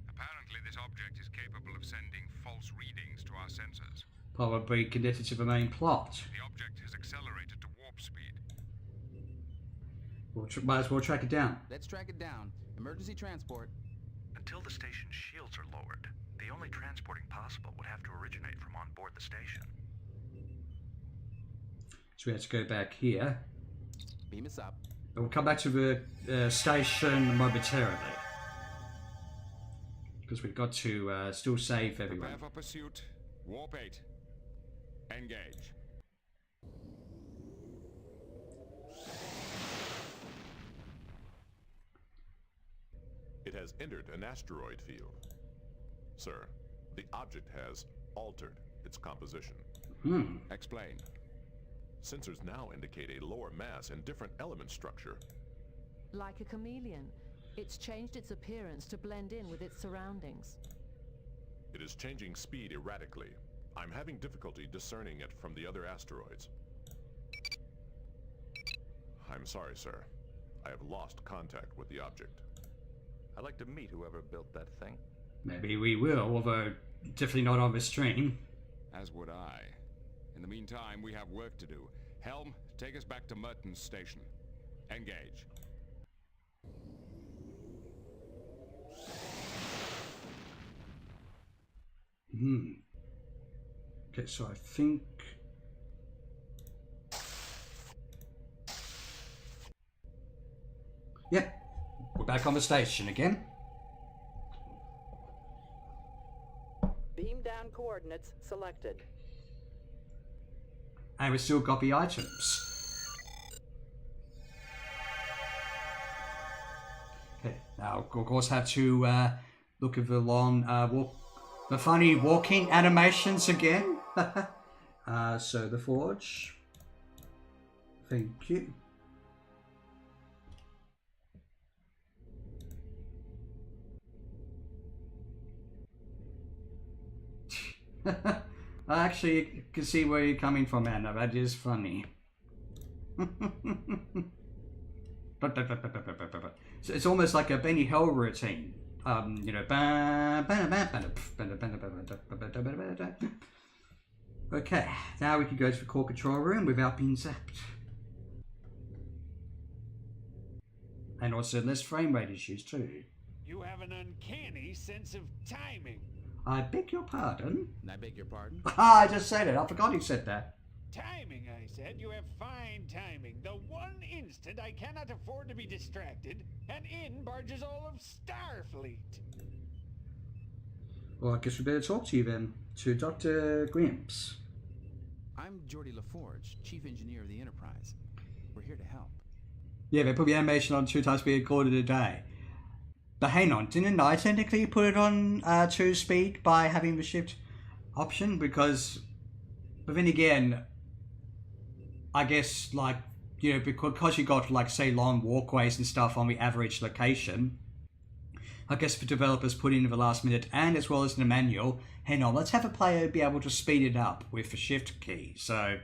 Apparently this object is capable of sending false readings to our sensors. Probably connected to the main plot. The object has accelerated to warp speed. We'll might as well track it down. Let's track it down. Emergency transport. Until the station's shields are lowered, the only transporting possible would have to originate from on board the station. So we have to go back here. Beam us up. And we'll come back to the station momentarily. Because we've got to still save everyone. Prepare for pursuit. Warp 8. Engage. It has entered an asteroid field. Sir, the object has altered its composition. Explain. Sensors now indicate a lower mass and different element structure. Like a chameleon, it's changed its appearance to blend in with its surroundings. It is changing speed erratically. I'm having difficulty discerning it from the other asteroids. I'm sorry, sir. I have lost contact with the object. I'd like to meet whoever built that thing. Maybe we will, although definitely not on the stream. As would I. In the meantime, we have work to do. Helm, take us back to Merton's station. Engage. Okay, so I think... Yep, we're back on the station again. Beam down coordinates selected. And we still got the items. Okay, now of course have to look at the long the funny walking animations again. So the forge. Thank you. I actually can see where you're coming from, Anna. That is funny. So it's almost like a Benny Hill routine. You know. Okay, now we can go to the core control room without being zapped. And also less frame rate issues too. You have an uncanny sense of timing. I beg your pardon? I beg your pardon? I just said it. I forgot you said that. Timing, I said. You have fine timing. The one instant I cannot afford to be distracted, and in barges all of Starfleet. Well, I guess we better talk to you then. To Dr. Grimps. I'm Geordie LaForge, Chief Engineer of the Enterprise. We're here to help. Yeah, they put the animation on 2 times speed recorded a day. But hang on, didn't I technically put it on 2 speed by having the shift option? But then again, I guess, like, you know, because you got, like, say, long walkways and stuff on the average location, I guess the developers put in the last minute, and as well as in the manual, hang on, let's have a player be able to speed it up with the shift key. So,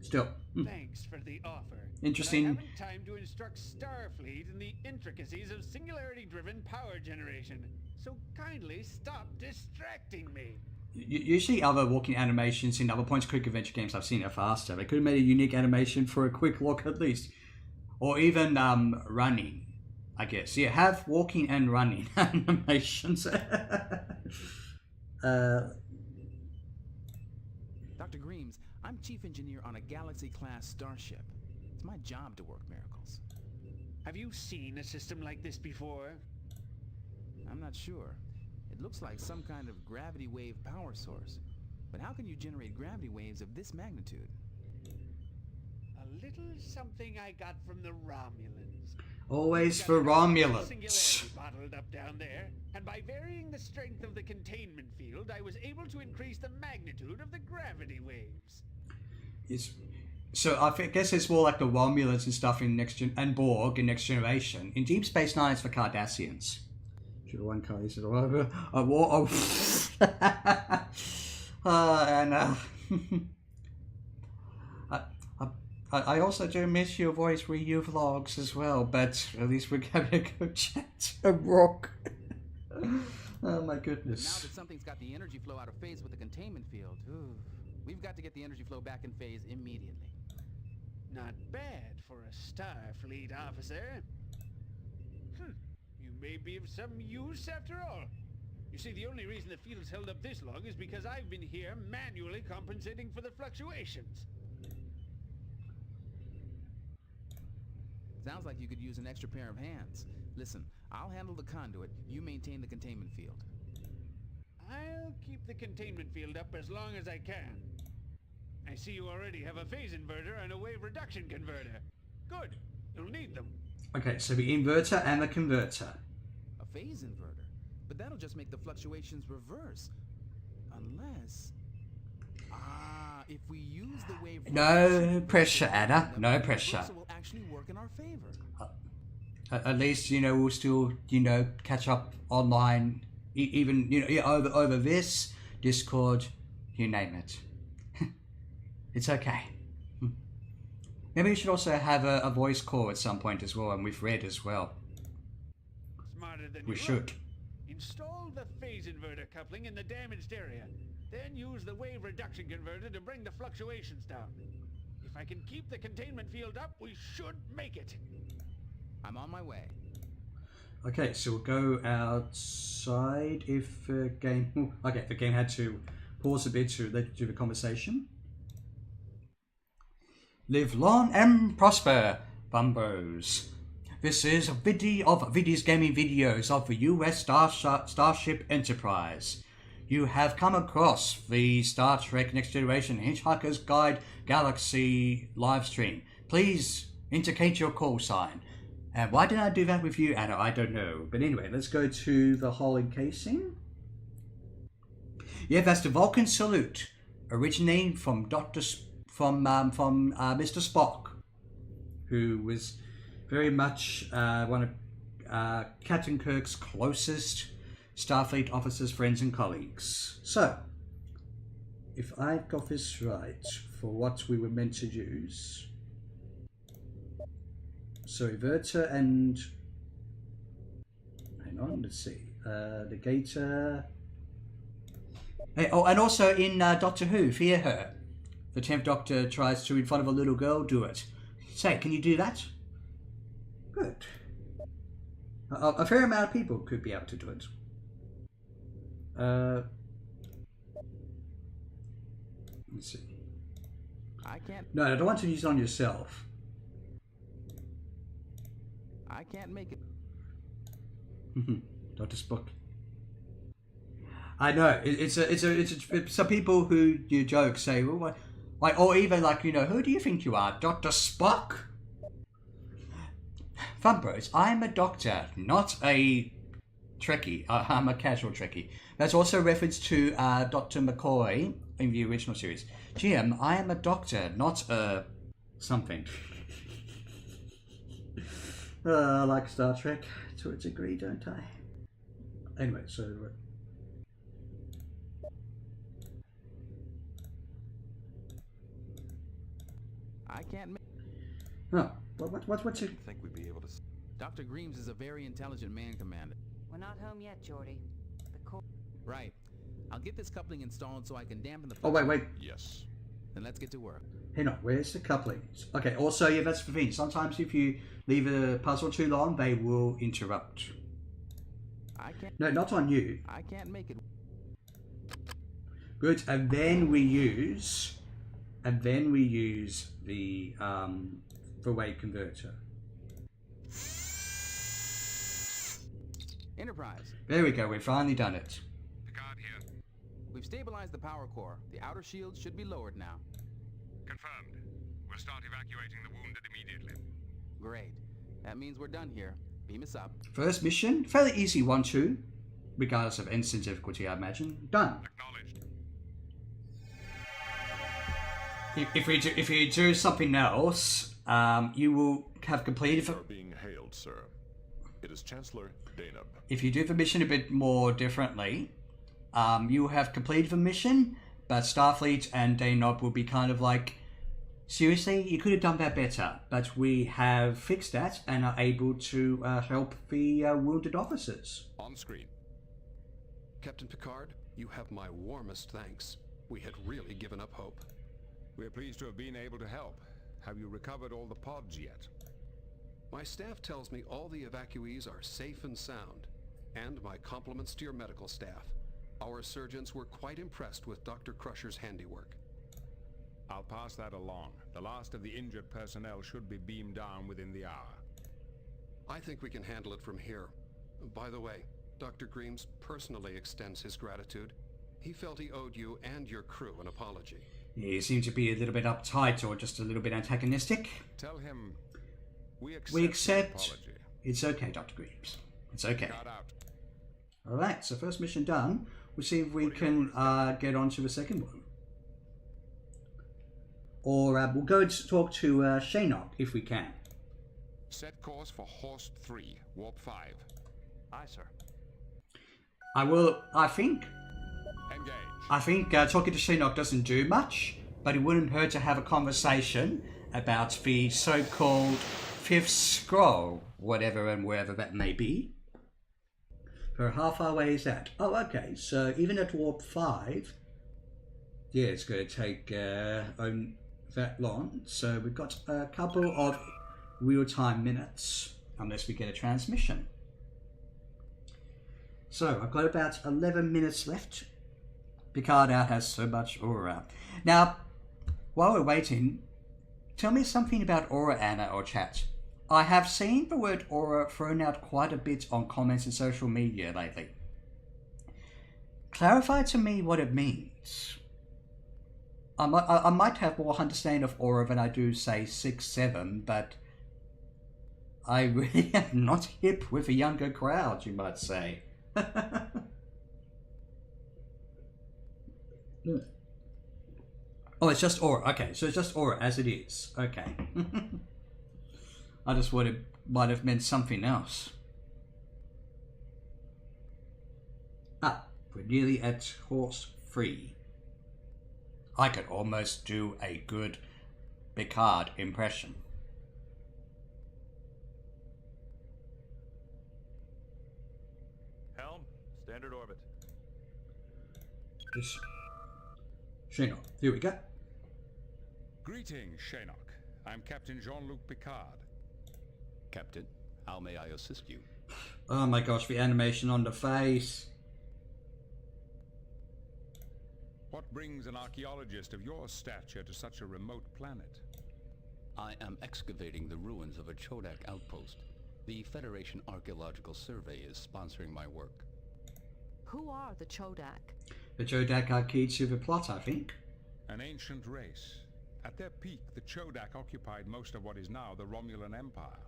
still. Thanks for the offer. Interesting. But I haven't time to instruct Starfleet in the intricacies of singularity-driven power generation, so kindly stop distracting me. Usually other walking animations in other point-and-click adventure games I've seen are faster. They could have made a unique animation for a quick walk at least. Or even running, I guess. Yeah, have walking and running animations. Dr. Greaves, I'm Chief Engineer on a Galaxy-class starship. It's my job to work miracles. Have you seen a system like this before? I'm not sure. It looks like some kind of gravity wave power source. But how can you generate gravity waves of this magnitude? A little something I got from the Romulans. Always for Romulans. Singularity bottled up down there, and by varying the strength of the containment field, I was able to increase the magnitude of the gravity waves. So I guess it's more like the Romulans and stuff in and Borg in Next Generation. In Deep Space Nine, it's the Cardassians. Should have one card. He said, I also do miss your voice with your vlogs as well, but at least we're going to go chat to Rock. Oh my goodness. Now that something's got the energy flow out of phase with the containment field, we've got to get the energy flow back in phase immediately. Not bad for a Starfleet officer. You may be of some use after all. You see, the only reason the field's held up this long is because I've been here manually compensating for the fluctuations. Sounds like you could use an extra pair of hands. Listen, I'll handle the conduit. You maintain the containment field. I'll keep the containment field up as long as I can. I see you already have a phase inverter and a wave reduction converter. Good. You'll need them. Okay, so the inverter and the converter. A phase inverter, but that'll just make the fluctuations reverse. Unless... if we use the wave... No pressure, Anna. No pressure. Will actually work in our favor. At least, you know, we'll still, you know, catch up online, even, you know, over this, Discord, you name it. It's okay. Maybe we should also have a voice call at some point as well, and with Red as well. Smarter than We you should. look. Install the phase inverter coupling in the damaged area. Then use the wave reduction converter to bring the fluctuations down. If I can keep the containment field up, we should make it. I'm on my way. Okay, so we'll go outside if the game... Okay, the game had to pause a bit to let you do the conversation. Live long and prosper, Bumbos. This is Viddy of Viddy's Gaming Videos of the US Starship Enterprise. You have come across the Star Trek Next Generation Hitchhiker's Guide Galaxy livestream. Please indicate your call sign. And why did I do that with you, Anna? I don't know. But anyway, let's go to the hull encasing. Yeah, that's the Vulcan salute, originating from Mr. Spock, who was very much one of Captain Kirk's closest Starfleet officers, friends, and colleagues. So, if I've got this right for what we were meant to use. So inverter and hang on, let's see. Negator. Hey, oh, and also in Doctor Who, Fear Her. The 10th Doctor tries to, in front of a little girl, do it. Say, can you do that? Good. A fair amount of people could be able to do it. Let's see. I can't. No, I don't want to use it on yourself. I can't make it. Dr. Spock. I know it's some people who you joke say, well, why, or even like, you know, who do you think you are, Dr. Spock? Fun bros, I'm a doctor, not a Trekkie. I'm a casual Trekkie. That's also a reference to Dr. McCoy in the original series. GM, I am a doctor, not a something. I like Star Trek to a degree, don't I? Anyway, so I can't make. oh, what's it? Think we'd be able to. Dr. Greaves is a very intelligent man, Commander. We're not home yet, Geordi. The core. Right. I'll get this coupling installed so I can dampen the. Oh wait. Yes. Then let's get to work. Hang on, where's the coupling? Okay, also, yeah, that's the thing. Sometimes if you leave a puzzle too long, they will interrupt. I can't. No, not on you. I can't make it. Good, and then we use the wave converter. Enterprise. There we go. We've finally done it. Picard here. We've stabilized the power core. The outer shields should be lowered now. Confirmed. We'll start evacuating the wounded immediately. Great. That means we're done here. Beam us up. First mission, fairly easy one too, regardless of instant difficulty, I imagine. Done. Acknowledged. If you do something else, you will have completed. You are being hailed, sir. It is Chancellor Danub. If you do the mission a bit more differently, you will have completed the mission, but Starfleet and Danub will be kind of like, seriously, you could have done that better. But we have fixed that and are able to help the wounded officers. On screen. Captain Picard, you have my warmest thanks. We had really given up hope. We're pleased to have been able to help. Have you recovered all the pods yet? My staff tells me all the evacuees are safe and sound. And my compliments to your medical staff. Our surgeons were quite impressed with Dr. Crusher's handiwork. I'll pass that along. The last of the injured personnel should be beamed down within the hour. I think we can handle it from here. By the way, Dr. Greaves personally extends his gratitude. He felt he owed you and your crew an apology. You seem to be a little bit uptight or just a little bit antagonistic. Tell him we accept We accept. the apology. It's okay, Dr. Greaves. It's okay. Got out. Alright, so first mission done. We'll see if we can get on to the second one. Or we'll go and talk to Shaynok if we can. Set course for Horst 3, Warp 5. Aye, sir. I think Engage. talking to Shaynok doesn't do much, but it wouldn't hurt to have a conversation about the so-called fifth scroll, whatever and wherever that may be. For how far away is that? Oh, okay, so even at Warp 5, yeah, it's going to take that long. So we've got a couple of real-time minutes, unless we get a transmission. So I've got about 11 minutes left. Picard now has so much aura. Now, while we're waiting, tell me something about aura, Anna, or chat. I have seen the word aura thrown out quite a bit on comments in social media lately. Clarify to me what it means. I might have more understanding of aura than I do, say, 6-7, but I really am not hip with a younger crowd, you might say. Oh, it's just aura. Okay, so it's just aura as it is. Okay. I just thought it might have meant something else. Ah, we're nearly at Horse 3. I could almost do a good Picard impression. Helm, standard orbit. Just Shaynok, here we go. Greetings, Shaynok. I'm Captain Jean-Luc Picard. Captain, how may I assist you? Oh my gosh, the animation on the face. What brings an archaeologist of your stature to such a remote planet? I am excavating the ruins of a Chodak outpost. The Federation Archaeological Survey is sponsoring my work. Who are the Chodak? The Chodak are key to the plot, I think. An ancient race. At their peak, the Chodak occupied most of what is now the Romulan Empire.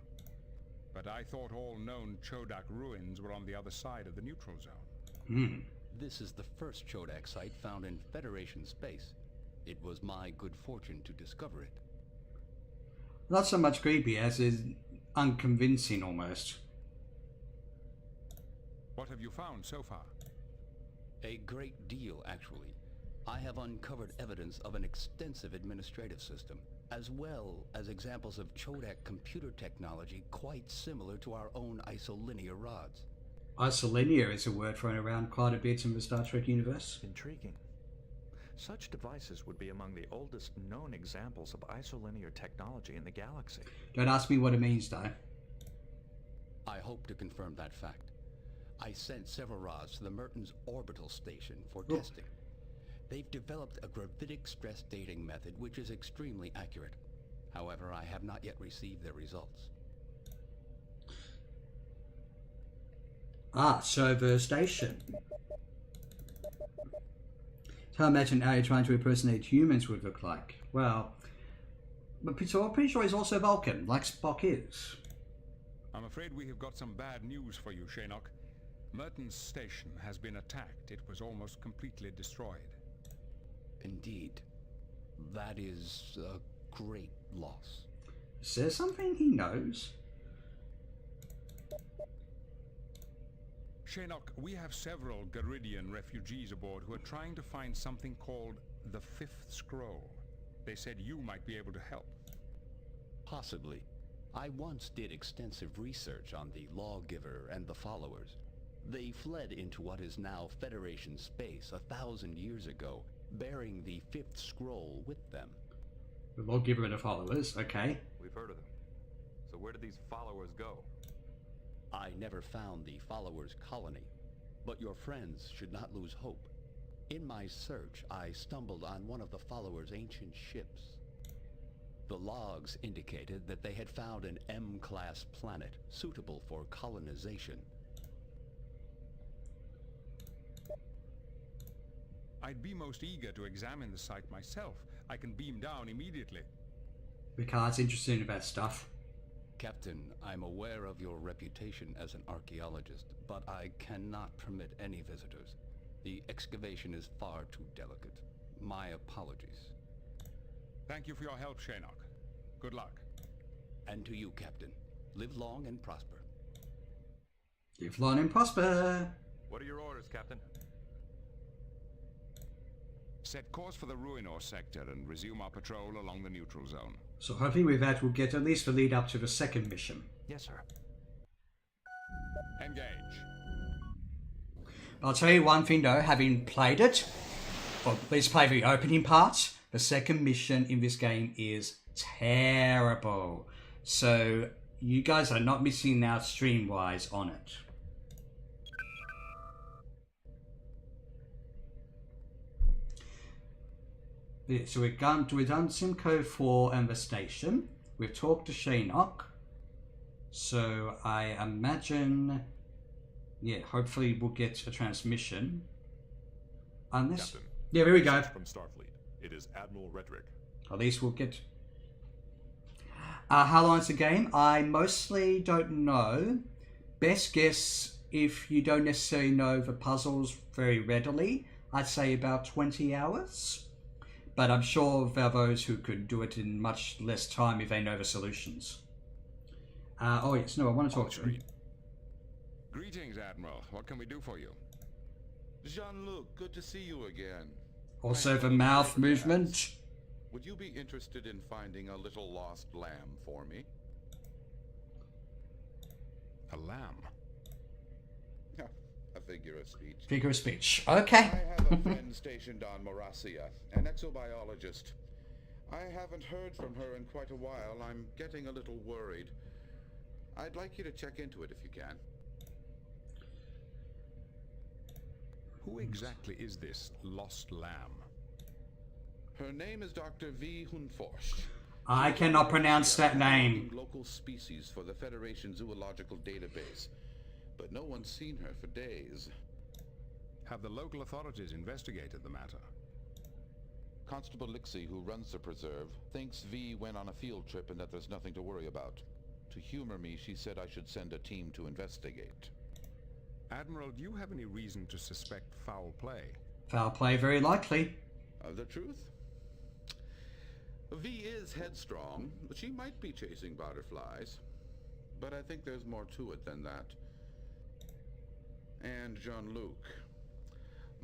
But I thought all known Chodak ruins were on the other side of the neutral zone. This is the first Chodak site found in Federation space. It was my good fortune to discover it. Not so much creepy as is unconvincing almost. What have you found so far? A great deal, actually. I have uncovered evidence of an extensive administrative system, as well as examples of Chodak computer technology quite similar to our own isolinear rods. Isolinear is a word thrown around quite a bit in the Star Trek universe. Intriguing. Such devices would be among the oldest known examples of isolinear technology in the galaxy. Don't ask me what it means, though. I hope to confirm that fact. I sent several rods to the Mertens orbital station for testing. They've developed a gravitic stress dating method which is extremely accurate. However, I have not yet received their results. Ah, so the station. So I imagine how you're trying to impersonate humans would look like. Well, but I'm pretty sure he's also Vulcan, like Spock is. I'm afraid we have got some bad news for you, Shaynok. Merton's station has been attacked. It was almost completely destroyed. Indeed. That is a great loss. Is there something he knows? Shaynok, we have several Garidian refugees aboard who are trying to find something called the Fifth Scroll. They said you might be able to help. Possibly. I once did extensive research on the Lawgiver and the Followers. They fled into what is now Federation space 1,000 years ago, bearing the Fifth Scroll with them. The Lawgiver and the Followers, okay. We've heard of them. So where did these followers go? I never found the Followers' colony, but your friends should not lose hope. In my search, I stumbled on one of the Followers' ancient ships. The logs indicated that they had found an M-class planet suitable for colonization. I'd be most eager to examine the site myself. I can beam down immediately. Picard's interested in that stuff. Captain, I'm aware of your reputation as an archaeologist, but I cannot permit any visitors. The excavation is far too delicate. My apologies. Thank you for your help, Shaynok. Good luck. And to you, Captain. Live long and prosper. Live long and prosper. What are your orders, Captain? Set course for the Ruinor sector and resume our patrol along the neutral zone. So hopefully with that we'll get at least the lead up to the second mission. Yes, sir. Engage. I'll tell you one thing though, having played it, or at least played the opening part, the second mission in this game is terrible. So you guys are not missing out stream-wise on it. Yeah, so we've done Simcoe 4 and the station. We've talked to Shaynok. So I imagine, yeah, hopefully we'll get a transmission. Unless, Captain, yeah, there we go. From Starfleet. It is Admiral Redrick. At least we'll get. How long is the game? I mostly don't know. Best guess, if you don't necessarily know the puzzles very readily, I'd say about 20 hours. But I'm sure there are those who could do it in much less time if they know the solutions. Oh yes, no, I want to talk to him. Greetings, Admiral. What can we do for you? Jean-Luc, good to see you again. Also the mouth movement. Would you be interested in finding a little lost lamb for me? A lamb? A figure of speech. Figure of speech. Okay. I have a friend stationed on Morasia, an exobiologist. I haven't heard from her in quite a while. I'm getting a little worried. I'd like you to check into it if you can. Who exactly is this lost lamb? Her name is Dr. V. Hunforsch. I cannot pronounce that name. Local species for the Federation Zoological Database. But no one's seen her for days. Have the local authorities investigated the matter? Constable Lixie, who runs the preserve, thinks V went on a field trip and that there's nothing to worry about. To humor me, she said I should send a team to investigate. Admiral, do you have any reason to suspect foul play? Foul play, very likely. The truth? V is headstrong, but she might be chasing butterflies. But I think there's more to it than that. And Jean-Luc,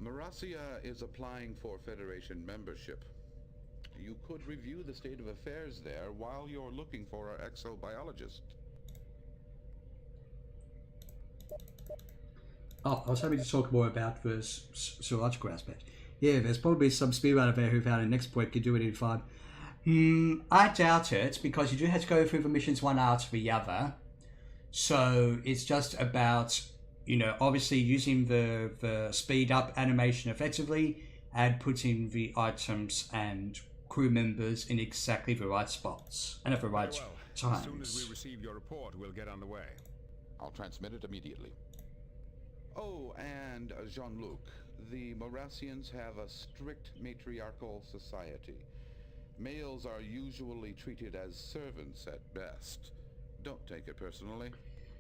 Morasia is applying for Federation membership. You could review the state of affairs there while you're looking for our exobiologist. Oh, I was hoping to talk more about the zoological aspect. Yeah, there's probably some speedrunner there who found an exploit could do it in 5. I doubt it, because you do have to go through the missions one after the other. So it's just about, you know, obviously using the speed up animation effectively and putting the items and crew members in exactly the right spots and at the right times. As soon as we receive your report, we'll get underway. I'll transmit it immediately. Oh, and Jean-Luc, the Morasians have a strict matriarchal society. Males are usually treated as servants at best. Don't take it personally.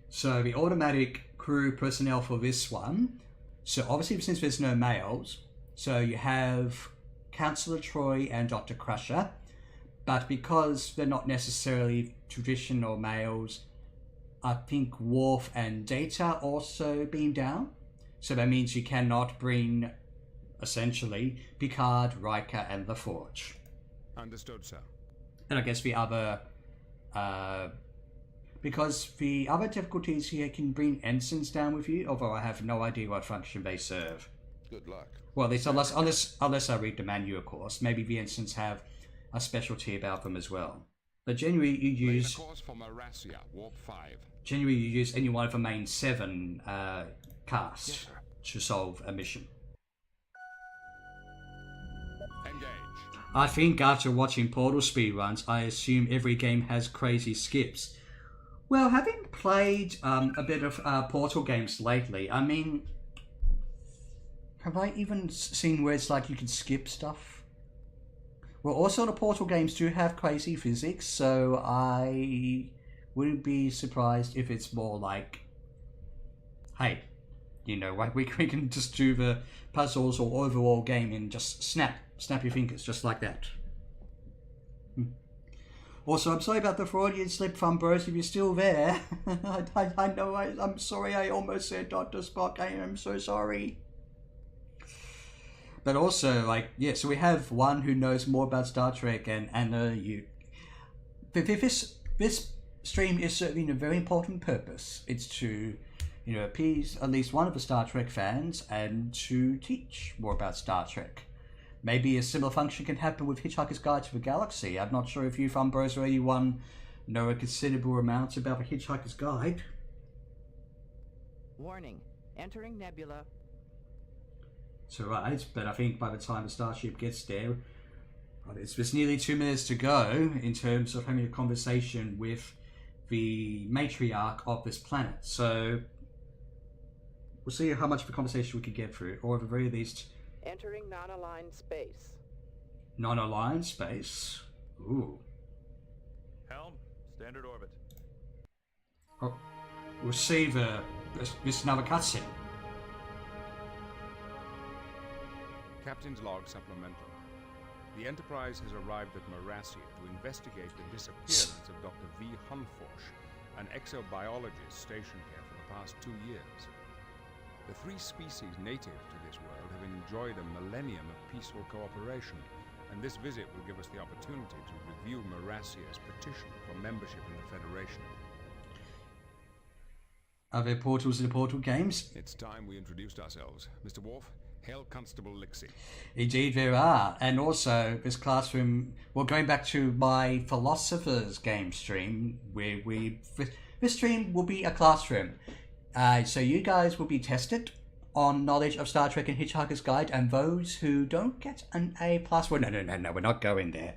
So the automatic crew personnel for this one, so obviously since there's no males, so you have Councillor Troy and Dr. Crusher, but because they're not necessarily traditional males, I think Worf and Data also being down. So that means you cannot bring, essentially, Picard, Riker and the Forge. Understood, sir. And I guess the other... because the other difficulties here can bring ensigns down with you, although I have no idea what function they serve. Good luck. Well, at least unless I read the manual, of course. Maybe the ensigns have a specialty about them as well. But generally you use... course for Morasia, Warp 5. Generally you use any one of the main 7 casts to solve a mission. Engage. I think after watching Portal speedruns, I assume every game has crazy skips. Well, having played a bit of Portal games lately, I mean, have I even seen where it's like you can skip stuff? Well, also the Portal games do have crazy physics, so I wouldn't be surprised if it's more like, hey, you know, like we can just do the puzzles or overall game and just snap your fingers just like that. Also, I'm sorry about the Freudian slip, Fumbros, if you're still there. I know, I'm sorry, I almost said Dr. Spock, I am so sorry. But also, like, yeah, so we have one who knows more about Star Trek, and you... This stream is serving a very important purpose. It's to, you know, appease at least one of the Star Trek fans and to teach more about Star Trek. Maybe a similar function can happen with Hitchhiker's Guide to the Galaxy. I'm not sure if you Fumbros or anyone know a considerable amount about the Hitchhiker's Guide. Warning. Entering nebula. It's alright, but I think by the time the starship gets there, it's nearly 2 minutes to go in terms of having a conversation with the matriarch of this planet. So we'll see how much of a conversation we can get through, or at the very least... Entering non-aligned space. Non-aligned space? Ooh. Helm, standard orbit. Oh, we'll see this another cutscene. Captain's log supplemental. The Enterprise has arrived at Marassia to investigate the disappearance of Dr. V. Hunforsh, an exobiologist stationed here for the past 2 years. The 3 species native to this world have enjoyed a millennium of peaceful cooperation, and this visit will give us the opportunity to review Marassia's petition for membership in the Federation. Are there portals in the Portal games? It's time we introduced ourselves. Mr. Worf, hail Constable Lixie. Indeed there are. And also, this classroom... Well, going back to my Philosophers game stream, where this stream will be a classroom. So you guys will be tested on knowledge of Star Trek and Hitchhiker's Guide, and those who don't get an A+... Well, no, we're not going there.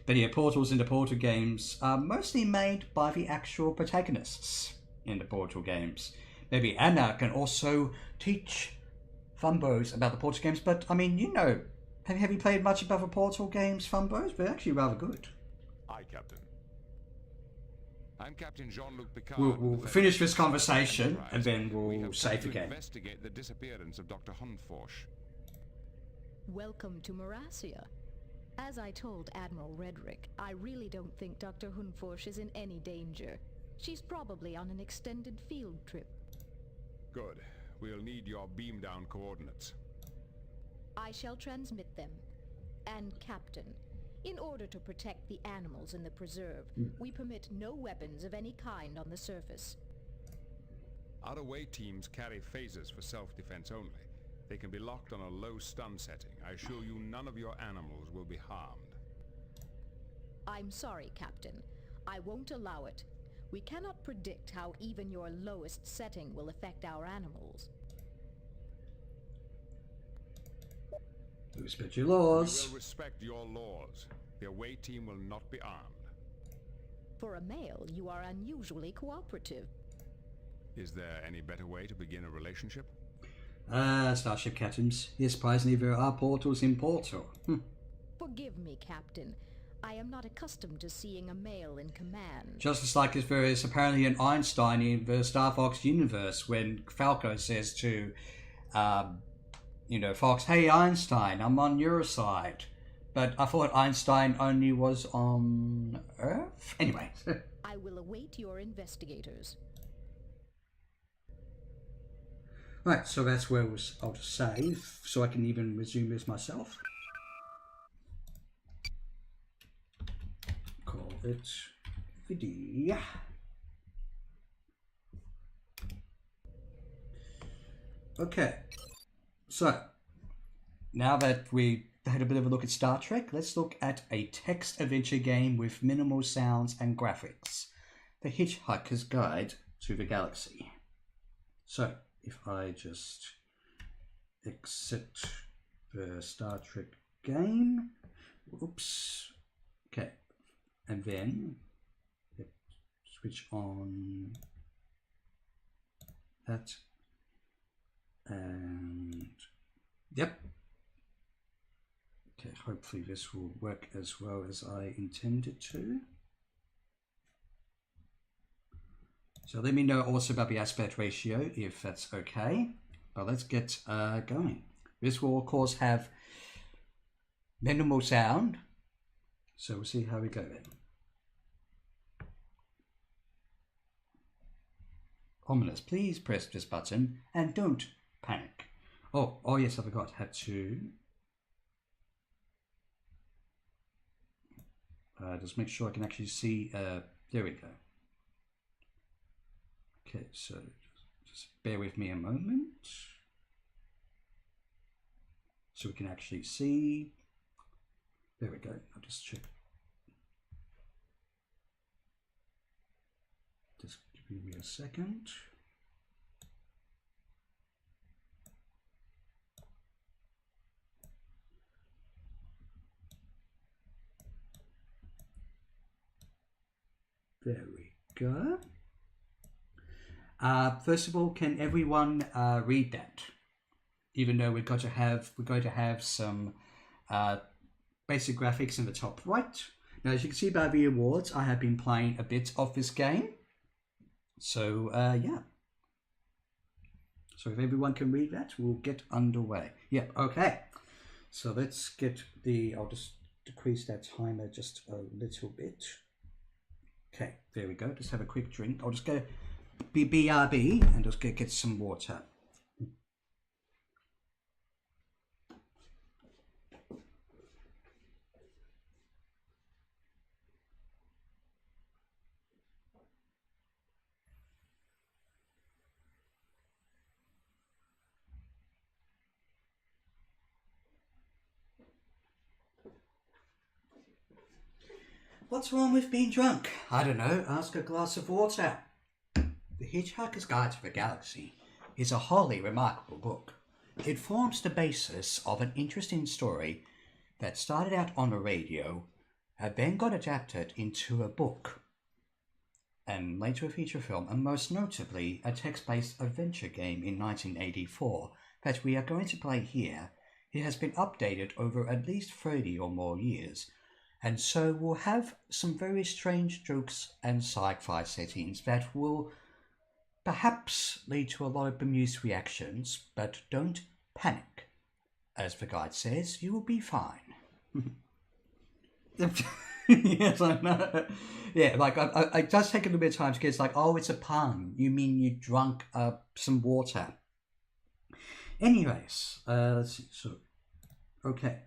But yeah, portals in the Portal games are mostly made by the actual protagonists in the Portal games. Maybe Anna can also teach Fumbos about the Portal games, but I mean, you know, have you played much about the Portal games, Fumbos? They're actually rather good. Aye, Captain. I'm Captain Jean-Luc Picard. We'll finish this conversation and then we'll save again. Investigate the disappearance of Dr. Hunforsh. Welcome to Marassia. As I told Admiral Redrick, I really don't think Dr. Hunforsh is in any danger. She's probably on an extended field trip. Good. We'll need your beam-down coordinates. I shall transmit them. And Captain, in order to protect the animals in the preserve, we permit no weapons of any kind on the surface. Out-of-way teams carry phasers for self-defense only. They can be locked on a low stun setting. I assure you none of your animals will be harmed. I'm sorry, Captain. I won't allow it. We cannot predict how even your lowest setting will affect our animals. Respect your laws. We will respect your laws. The away team will not be armed. For a male, you are unusually cooperative. Is there any better way to begin a relationship? Starship Captains. Yes, surprisingly, there are portals in Portal. Forgive me, Captain. I am not accustomed to seeing a male in command. Just as like there is apparently an Einstein in the Star Fox universe when Falco says to, Fox, hey Einstein, I'm on your side. But I thought Einstein only was on Earth? Anyway. I will await your investigators. Right, so that's where I'll just save, so I can even resume this myself. Call it Viddy. Okay, so now that we had a bit of a look at Star Trek, let's look at a text adventure game with minimal sounds and graphics. The Hitchhiker's Guide to the Galaxy. So, if I just exit the Star Trek game, oops, okay, and then switch on that, and yep, okay, hopefully this will work as well as I intended to. So let me know also about the aspect ratio, if that's okay. But let's get going. This will, of course, have minimal sound. So we'll see how we go then. Romulans, please press this button and don't panic. Oh yes, I forgot. Had to just make sure I can actually see. There we go. Okay, so just bear with me a moment, so we can actually see. There we go. I'll just check. Just give me a second. There we go. First of all, can everyone read that? Even though we're going to have some basic graphics in the top right. Now, as you can see by the awards, I have been playing a bit of this game. So yeah. So if everyone can read that, we'll get underway. Yep. Okay. So let's get the. I'll just decrease that timer just a little bit. Okay, there we go. Just have a quick drink. I'll just go BRB and just get some water. What's wrong with being drunk? I don't know. Ask a glass of water. The Hitchhiker's Guide to the Galaxy is a wholly remarkable book. It forms the basis of an interesting story that started out on the radio and then got adapted into a book and later a feature film, and most notably a text-based adventure game in 1984 that we are going to play here. It has been updated over at least 30 or more years, and so we'll have some very strange jokes and sci-fi settings that will perhaps lead to a lot of bemused reactions, but don't panic. As the guide says, you will be fine. Yes, I know. Yeah, like, it does take a little bit of time to get, it's like, oh, it's a pun. You mean you drunk some water. Anyways, let's see, so, okay.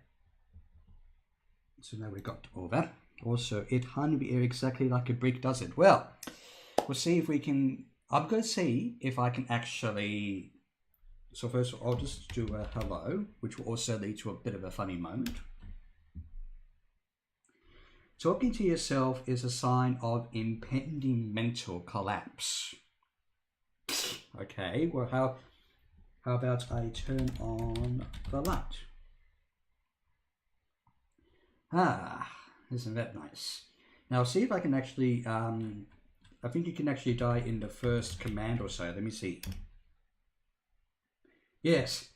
So now we've got all that. Also, it hung the air exactly like a brick does it. Well, we'll see if we can. I'm going to see if I can actually. So first, I'll just do a hello, which will also lead to a bit of a funny moment. Talking to yourself is a sign of impending mental collapse. Okay, well, how about I turn on the light? Ah, isn't that nice? Now, see if I can actually, I think you can actually die in the first command or so. Let me see. Yes,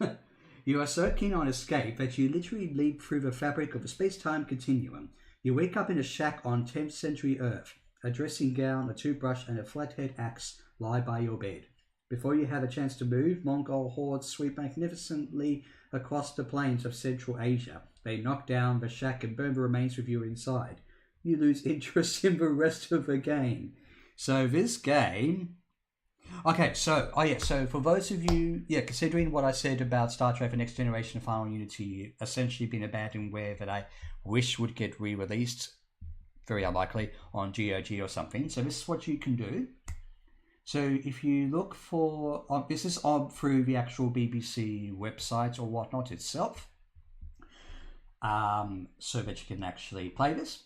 you are so keen on escape that you literally leap through the fabric of a space-time continuum. You wake up in a shack on 10th century Earth. A dressing gown, a toothbrush, and a flathead axe lie by your bed. Before you have a chance to move, Mongol hordes sweep magnificently across the plains of Central Asia. They knock down the shack and burn the remains with you inside. You lose interest in the rest of the game. So this game... Okay, so, so for those of you, considering what I said about Star Trek The Next Generation Final Unity essentially being abandonware that I wish would get re-released, very unlikely, on GOG or something. So this is what you can do. So if you look for, this is on through the actual BBC website or whatnot itself, so that you can actually play this.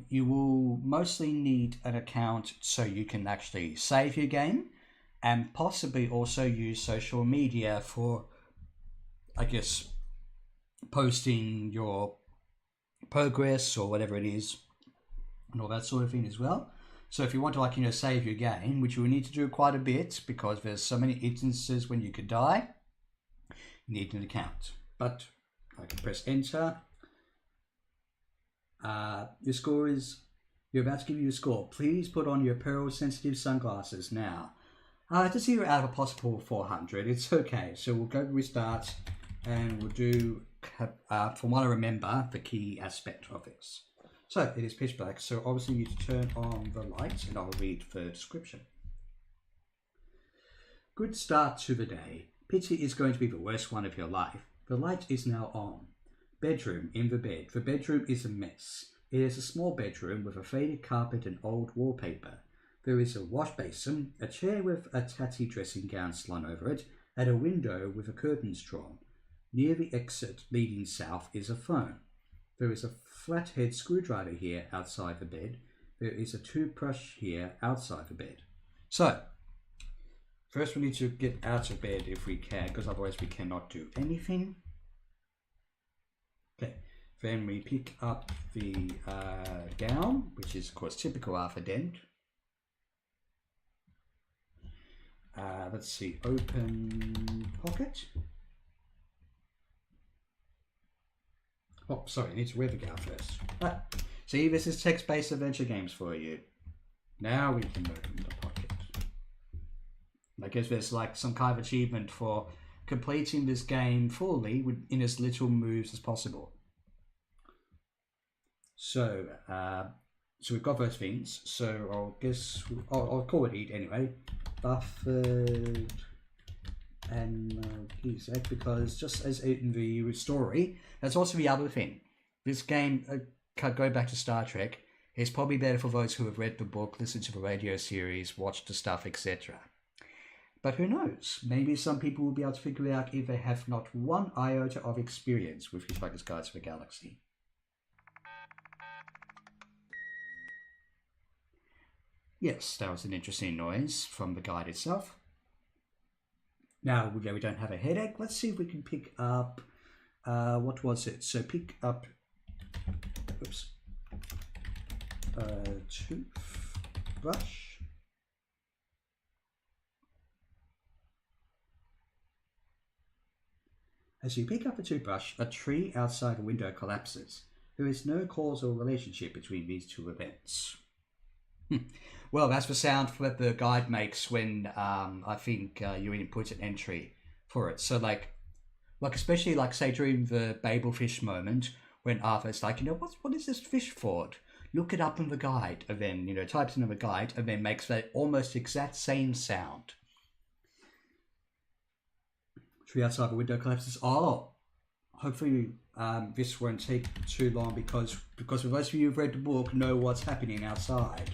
You will mostly need an account so you can actually save your game, and possibly also use social media for, I guess, posting your progress or whatever it is, and all that sort of thing as well. So if you want to, save your game, which you will need to do quite a bit because there's so many instances when you could die, you need an account. But I can press enter. Your score is You're about to give you a score. Please put on your peril-sensitive sunglasses now. To 0 out of a possible 400, it's okay. So we'll go restart and we'll do, from what I remember, the key aspect of this. So it is pitch black, so obviously you need to turn on the lights and I'll read the description. Good start to the day. Pity is going to be the worst one of your life. The light is now on. Bedroom in the bed. The bedroom is a mess. It is a small bedroom with a faded carpet and old wallpaper. There is a wash basin, a chair with a tatty dressing gown slung over it, and a window with the curtains drawn. Near the exit leading south is a phone. There is a flathead screwdriver here outside the bed. There is a toothbrush here outside the bed. So, first we need to get out of bed if we can, because otherwise we cannot do anything. Okay, then we pick up the gown, which is of course typical Arthur Dent. Let's see, open pocket. Oh, sorry, I need to wear the gown first. See, this is text-based adventure games for you. Now we can open the pocket. I guess there's like some kind of achievement for completing this game fully in as little moves as possible. So, so we've got those things. So I'll call it eat anyway. Buffered and exact, because just as in the story, that's also the other thing. This game, going back to Star Trek, is probably better for those who have read the book, listened to the radio series, watched the stuff, etc. But who knows? Maybe some people will be able to figure out if they have not one iota of experience with Hitchhiker's Guide to the Galaxy. Yes, that was an interesting noise from the guide itself. Now we don't have a headache. Let's see if we can pick up, what was it? So pick up, oops, toothbrush. As you pick up a toothbrush, a tree outside a window collapses. There is no causal relationship between these two events. Well, that's the sound that the guide makes when I think you input an entry for it. So like especially like say during the babel fish moment when Arthur's like, what is this fish for? Look it up in the guide, and then types in the guide and then makes that almost exact same sound. Tree outside the window collapses. Oh, hopefully this won't take too long because for those of you who've read the book know what's happening outside.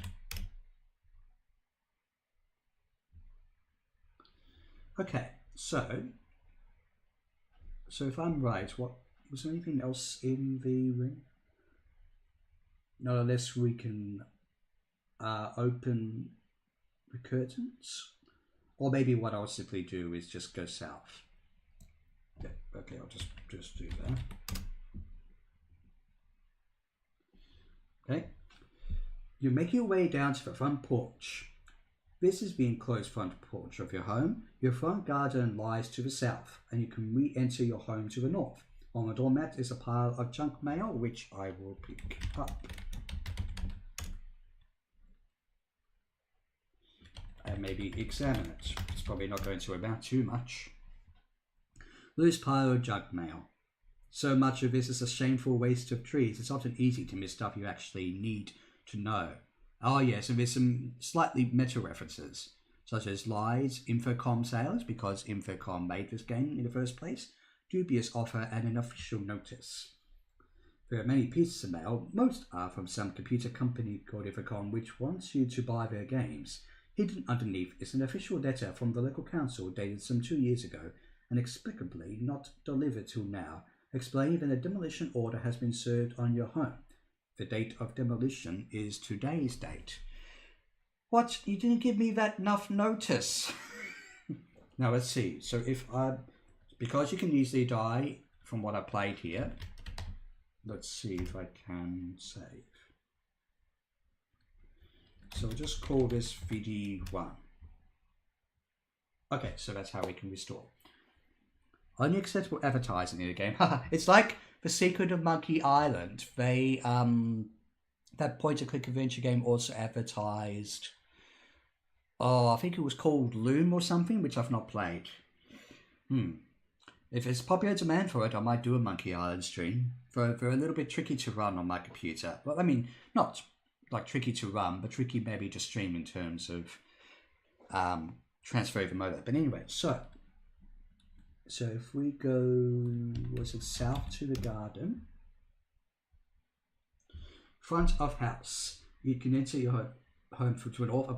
Okay, so if I'm right, was there anything else in the room? Not unless we can open the curtains, or maybe what I'll simply do is just go south. Yeah, okay, I'll just do that. Okay, you make your way down to the front porch. This is the enclosed front porch of your home. Your front garden lies to the south, and you can re-enter your home to the north. On the doormat is a pile of junk mail, which I will pick up. And maybe examine it. It's probably not going to amount too much. Loose pile of junk mail. So much of this is a shameful waste of trees. It's often easy to miss stuff you actually need to know. Oh yes, and there's some slightly meta references, such as lies, Infocom sales, because Infocom made this game in the first place, dubious offer, and an official notice. There are many pieces of mail. Most are from some computer company called Infocom, which wants you to buy their games. Hidden underneath is an official letter from the local council dated some 2 years ago, and inexplicably not delivered till now, explaining that a demolition order has been served on your home. The date of demolition is today's date. What? You didn't give me that enough notice. Now let's see. So because you can easily die from what I played here, let's see if I can save. So we'll just call this Viddy 1. Okay, so that's how we can restore. Only acceptable advertising in the game. It's like The Secret of Monkey Island. They that point-and-click adventure game also advertised, I think it was called Loom or something, which I've not played. If there's popular demand for it, I might do a Monkey Island stream. They're a little bit tricky to run on my computer. Well, I mean, not like tricky to run, but tricky maybe to stream in terms of transfer over modem. But anyway, so if we go, was it south to the garden? Front of house. You can enter your home to an north.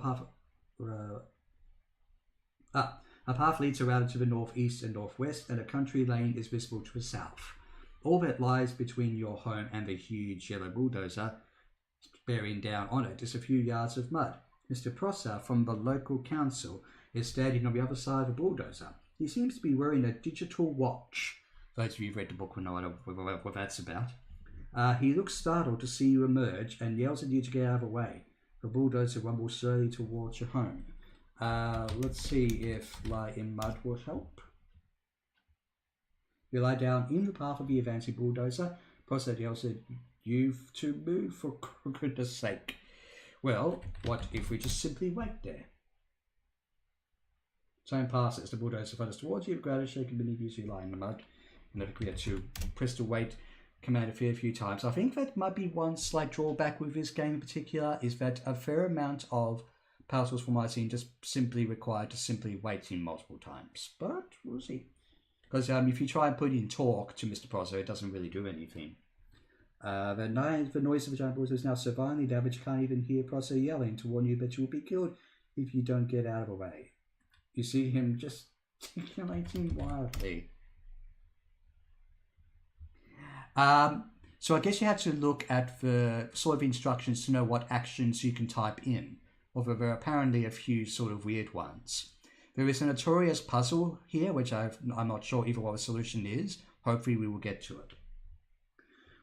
A path leads around to the northeast and northwest, and a country lane is visible to the south. All that lies between your home and the huge yellow bulldozer bearing down on it is a few yards of mud. Mr. Prosser from the local council is standing on the other side of the bulldozer. He seems to be wearing a digital watch. Those of you who've read the book will know what that's about. He looks startled to see you emerge and yells at you to get out of the way. The bulldozer rumbles slowly towards your home. Let's see if lie in mud will help. You lie down in the path of the advancing bulldozer. Prosser yells at you to move, for goodness sake. Well, what if we just simply wait there? Time passes. The bulldozer thunders towards you. The ground is shaking beneath you as you lie in the mud. And if we had to press the wait command a few times. I think that might be one slight drawback with this game in particular, is that a fair amount of puzzles from what I've seen just simply require to simply wait in multiple times. But we'll see. Because if you try and put in talk to Mr. Prosser, it doesn't really do anything. The noise of the giant bulldozer is now so violently damaged you can't even hear Prosser yelling to warn you that you will be killed if you don't get out of the way. You see him just gesticulating wildly. So I guess you have to look at the sort of instructions to know what actions you can type in, although there are apparently a few sort of weird ones. There is a notorious puzzle here, which I'm not sure either what the solution is. Hopefully we will get to it.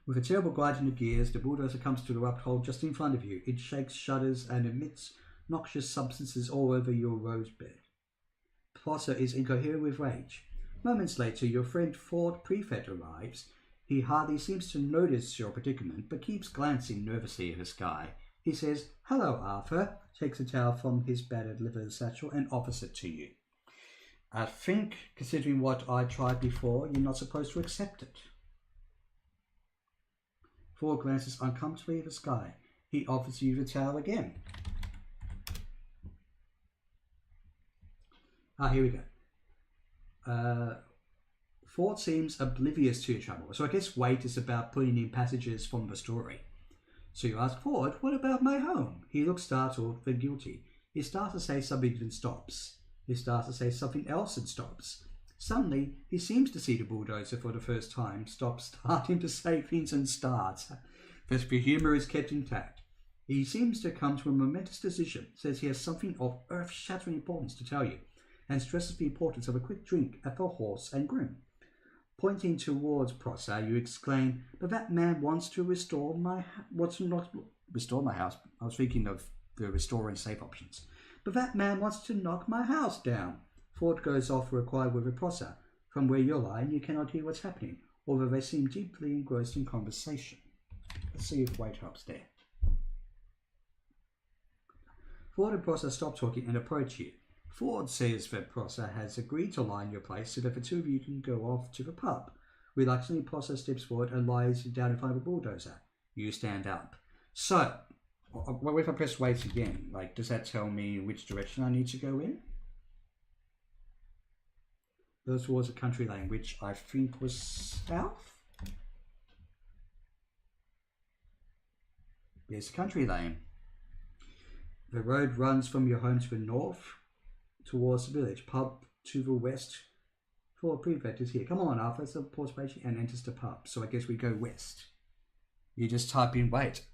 With a terrible grinding of gears, the bulldozer comes to the abrupt halt just in front of you. It shakes, shudders, and emits noxious substances all over your rose bed. Prosser is incoherent with rage. Moments later, your friend Ford Prefect arrives. He hardly seems to notice your predicament, but keeps glancing nervously at the sky. He says, "Hello, Arthur," takes a towel from his battered liver satchel and offers it to you. I think, considering what I tried before, you're not supposed to accept it. Ford glances uncomfortably at the sky. He offers you the towel again. Here we go. Ford seems oblivious to your trouble, so I guess wait is about putting in passages from the story. So you ask Ford, "What about my home?" He looks startled, then guilty. He starts to say something and stops. He starts to say something else and stops. Suddenly, he seems to see the bulldozer for the first time, stops starting to say things and starts. But the humour is kept intact. He seems to come to a momentous decision, says he has something of earth-shattering importance to tell you, and stresses the importance of a quick drink at the Horse and Groom. Pointing towards Prosser, you exclaim, "But that man wants to restore my restore my house." I was thinking of the restore and save options. "But that man wants to knock my house down." Ford goes off for a quiet word with Prosser. From where you're lying, you cannot hear what's happening, although they seem deeply engrossed in conversation. Let's see if wait helps there. Ford and Prosser stop talking and approach you. Ford says that Prosser has agreed to lie in your place so that the two of you can go off to the pub. Reluctantly, Prosser steps forward and lies down in front of a bulldozer. You stand up. So, what if I press wait again? Does that tell me which direction I need to go in? Goes towards a country lane, which I think was south? There's a country lane. The road runs from your home to the north, towards the village. Pub to the west. Ford Prefect is here. Come on, Arthur. It's a pause page and enters the pub. So I guess we go west. You just type in wait.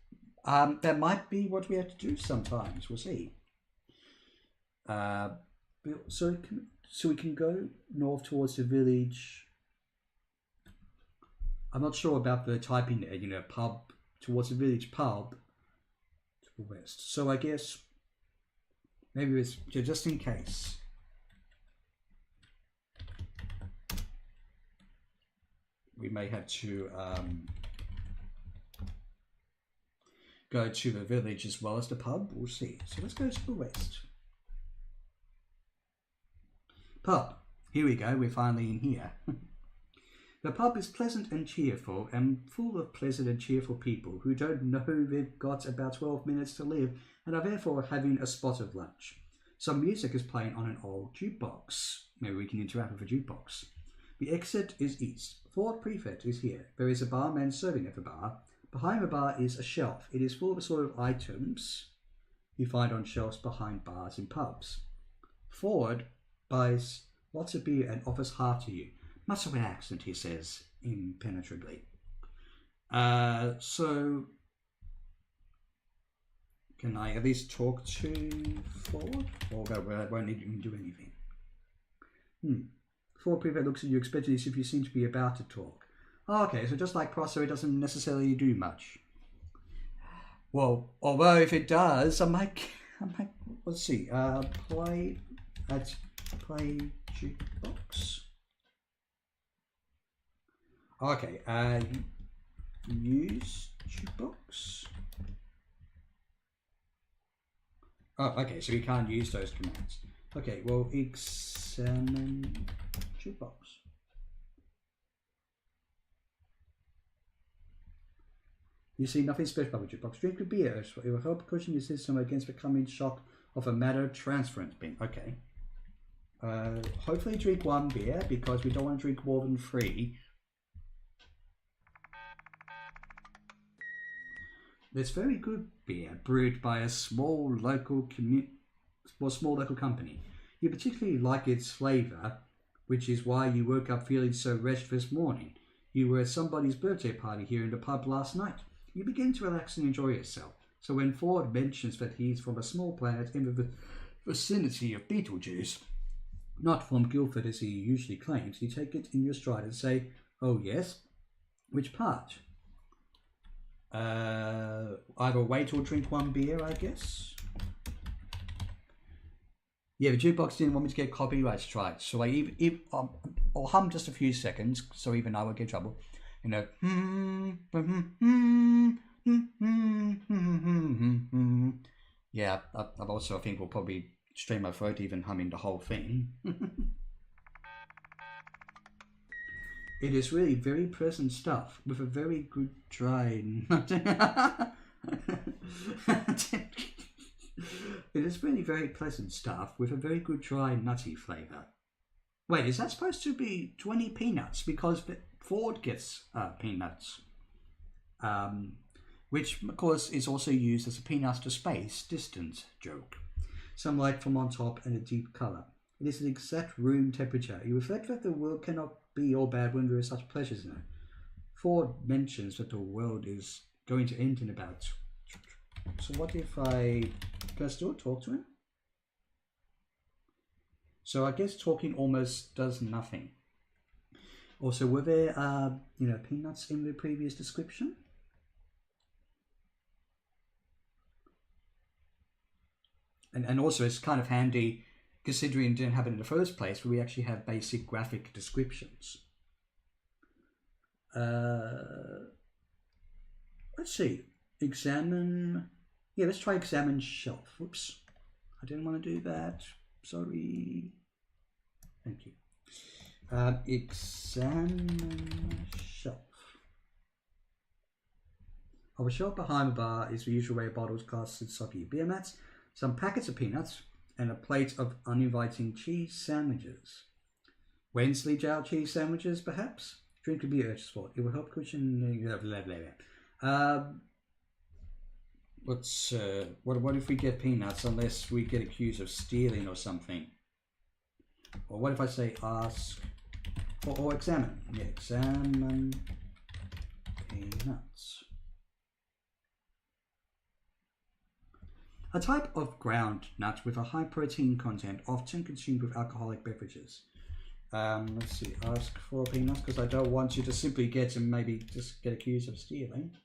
That might be what we have to do sometimes. We'll see. So we can go north towards the village. I'm not sure about the typing there. Pub towards the village pub to the west. So I guess maybe it's just in case. We may have to go to the village as well as the pub. We'll see. So let's go to the west. Pub. Here we go. We're finally in here. The pub is pleasant and cheerful, and full of pleasant and cheerful people who don't know they've got about 12 minutes to live and are therefore having a spot of lunch. Some music is playing on an old jukebox. Maybe we can interact with a jukebox. The exit is east. Ford Prefect is here. There is a barman serving at the bar. Behind the bar is a shelf. It is full of the sort of items you find on shelves behind bars in pubs. Ford buys lots of beer and offers half to you. Much of an accent, he says, impenetrably. So, can I at least talk to Ford? Or I won't need to do anything. Ford Prefect looks at you expectantly as if you seem to be about to talk. Oh, okay, so just like Prosso, it doesn't necessarily do much. Well, although if it does, I might let's see, play jukebox. Okay, use jukebox. Oh, okay, so we can't use those commands. Okay, well, examine jukebox. You see nothing special about the jukebox. Drink a beer. It will help cushion your system against the coming shock of a matter transference being. Okay. Hopefully drink one beer because we don't want to drink more than 3. There's very good beer brewed by a small local company. You particularly like its flavour, which is why you woke up feeling so wretched this morning. You were at somebody's birthday party here in the pub last night. You begin to relax and enjoy yourself. So when Ford mentions that he's from a small planet in the vicinity of Beetlejuice, not from Guildford as he usually claims, you take it in your stride and say, "Oh yes? Which part?" Either wait or drink one beer, I guess. Yeah, the jukebox didn't want me to get copyright strikes, so I'll hum just a few seconds, so even I won't get in trouble. You know, yeah. I've also, I think, will probably strain my throat even humming the whole thing. It is really very pleasant stuff with a very good dry nut. It is really very pleasant stuff with a very good dry nutty flavour. Wait, is that supposed to be 20 peanuts? Because Ford gets peanuts. Which, of course, is also used as a peanuts to space distance joke. Some light from on top and a deep colour. It is an exact room temperature. You reflect that the world cannot be all bad when there are such pleasures now. Ford mentions that the world is going to end in about... So what if I... Can I still talk to him? So I guess talking almost does nothing. Also, were there, peanuts in the previous description? And also it's kind of handy, considering it didn't have it in the first place, where we actually have basic graphic descriptions. Let's see. Examine... Yeah, let's try examine shelf. Whoops. I didn't want to do that. Sorry. Thank you. Examine shelf. On the shelf behind the bar is the usual way of bottles, glasses, and soggy beer mats, some packets of peanuts, and a plate of uninviting cheese sandwiches. Wensley Jowl cheese sandwiches, perhaps? Drink a beer, urges Ford. It will help cushion... What if we get peanuts unless we get accused of stealing or something? Or what if I say ask or examine? Yeah, examine peanuts. A type of ground nut with a high protein content, often consumed with alcoholic beverages. Let's see, ask for peanuts, because I don't want you to simply get and maybe just get accused of stealing.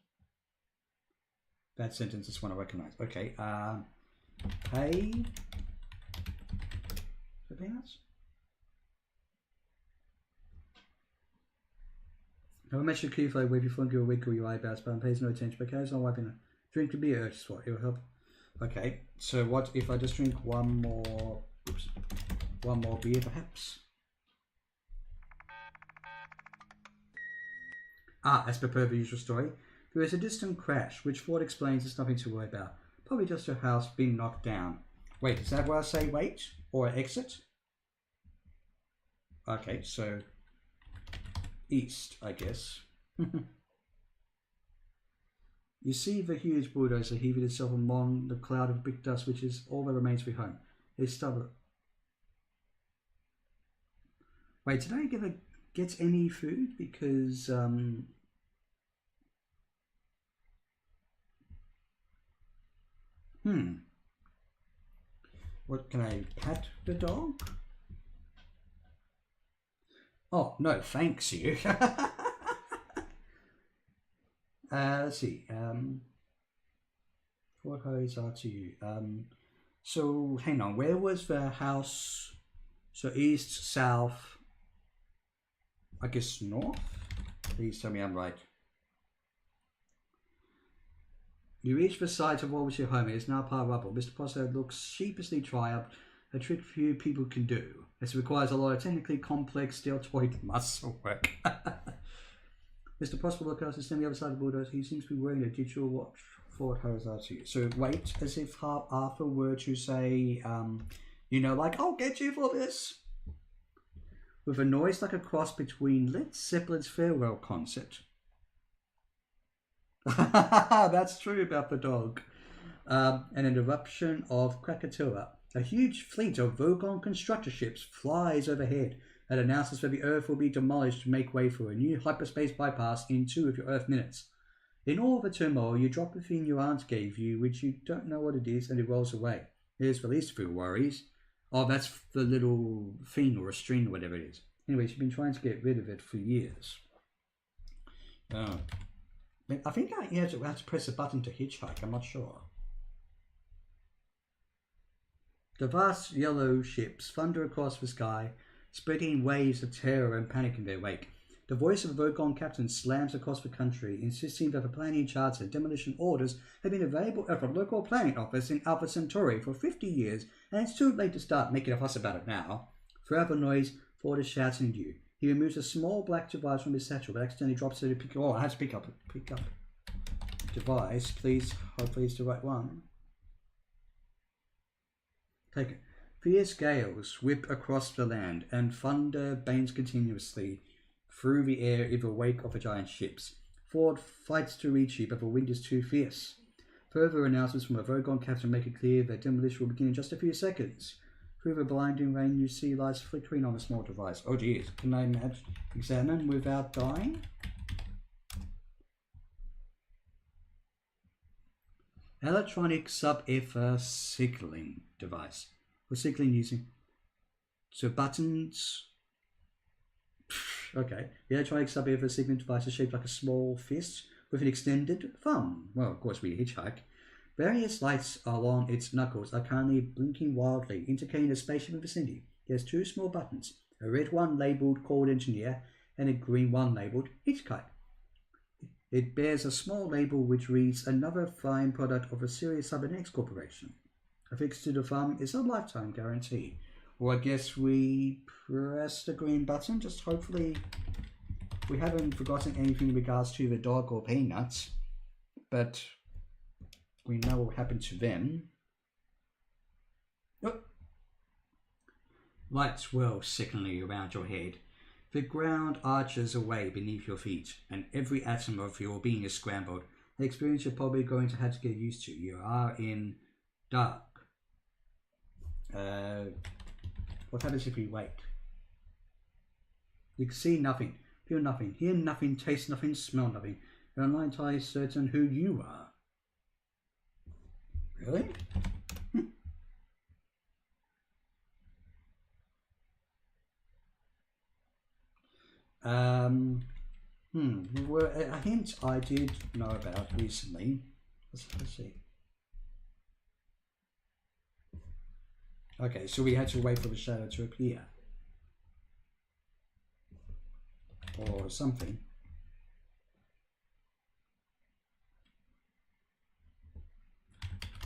That sentence is one I recognize. Okay, pay for peanuts? Have a mention of Q-flow where you flunk your wig or your eyebrows, but pays no attention, but carries on wiping Drink a beer, just what it'll help. Okay, so what if I just drink one more beer perhaps? As per the usual story, there is a distant crash, which Ford explains is nothing to worry about. Probably just your house being knocked down. Wait, is that where I say wait? Or exit? Okay, so east, I guess. You see the huge bulldozer heaving itself among the cloud of brick dust, which is all that remains behind. It's stubborn. Wait, did I ever get any food? Because what, can I pat the dog? Oh no, thanks you. Let's see. What hose are to you? So hang on, where was the house? So east, south, I guess north? Please tell me I'm right. You reach the site of what was your home. It is now part of rubble. Mr. Prosser looks sheepishly triumphed, a trick few people can do. This requires a lot of technically complex deltoid muscle work. Mr. Prosper looks out and standing the other side of the bulldozer. He seems to be wearing a digital watch. Ford hurries out to you. So wait, as if Arthur were to say, you know, like, I'll get you for this. With a noise like a cross between Led Zeppelin's farewell concert. That's true about the dog. An eruption of Krakatoa. A huge fleet of Vogon constructor ships flies overhead and announces that the Earth will be demolished to make way for a new hyperspace bypass in 2 of your Earth minutes. In all the turmoil, you drop the thing your aunt gave you, which you don't know what it is, and it rolls away. Here's the least of your worries. Oh, that's the little thing or a string or whatever it is. Anyways, you've been trying to get rid of it for years. I think you have to press a button to hitchhike, I'm not sure. The vast yellow ships thunder across the sky, spreading waves of terror and panic in their wake. The voice of a Vogon captain slams across the country, insisting that the planning charts and demolition orders have been available at the local planning office in Alpha Centauri for 50 years, and it's too late to start making a fuss about it now. Throughout the noise, Ford is shouting at you. He removes a small black device from his satchel, but accidentally drops it to pick. Oh, I had to pick up device. Please, hopefully it's the right one. Take it. Fierce gales whip across the land, and thunder bangs continuously through the air in the wake of the giant ships. Ford fights to reach you, but the wind is too fierce. Further announcements from the Vogon captain make it clear that demolition will begin in just a few seconds. Through the blinding rain, you see lights flickering on a small device. Oh geez, can I examine without dying? Electronic sub-ether signaling device. We're signaling using... So buttons... Okay. The electronic sub-ether signaling device is shaped like a small fist with an extended thumb. Well, of course we hitchhike. Various lights along its knuckles are currently blinking wildly, indicating a spaceship in the vicinity. There's 2 small buttons. A red one labelled Called Engineer and a green one labelled Hitchhiker. It bears a small label which reads, another fine product of a Sirius Cybernetics Corporation. Affixed to the thumb is a lifetime guarantee. Well, I guess we press the green button. Just hopefully we haven't forgotten anything in regards to the dog or peanuts. But we know what happened to them. Oh. Lights whirl sickeningly around your head. The ground arches away beneath your feet, and every atom of your being is scrambled. An experience you're probably going to have to get used to. You are in dark. What happens if we wait? You can see nothing, feel nothing, hear nothing, taste nothing, smell nothing. You're not entirely certain who you are. Really? Well, a hint I did know about recently. Let's see. Okay, so we had to wait for the shadow to appear. Or something.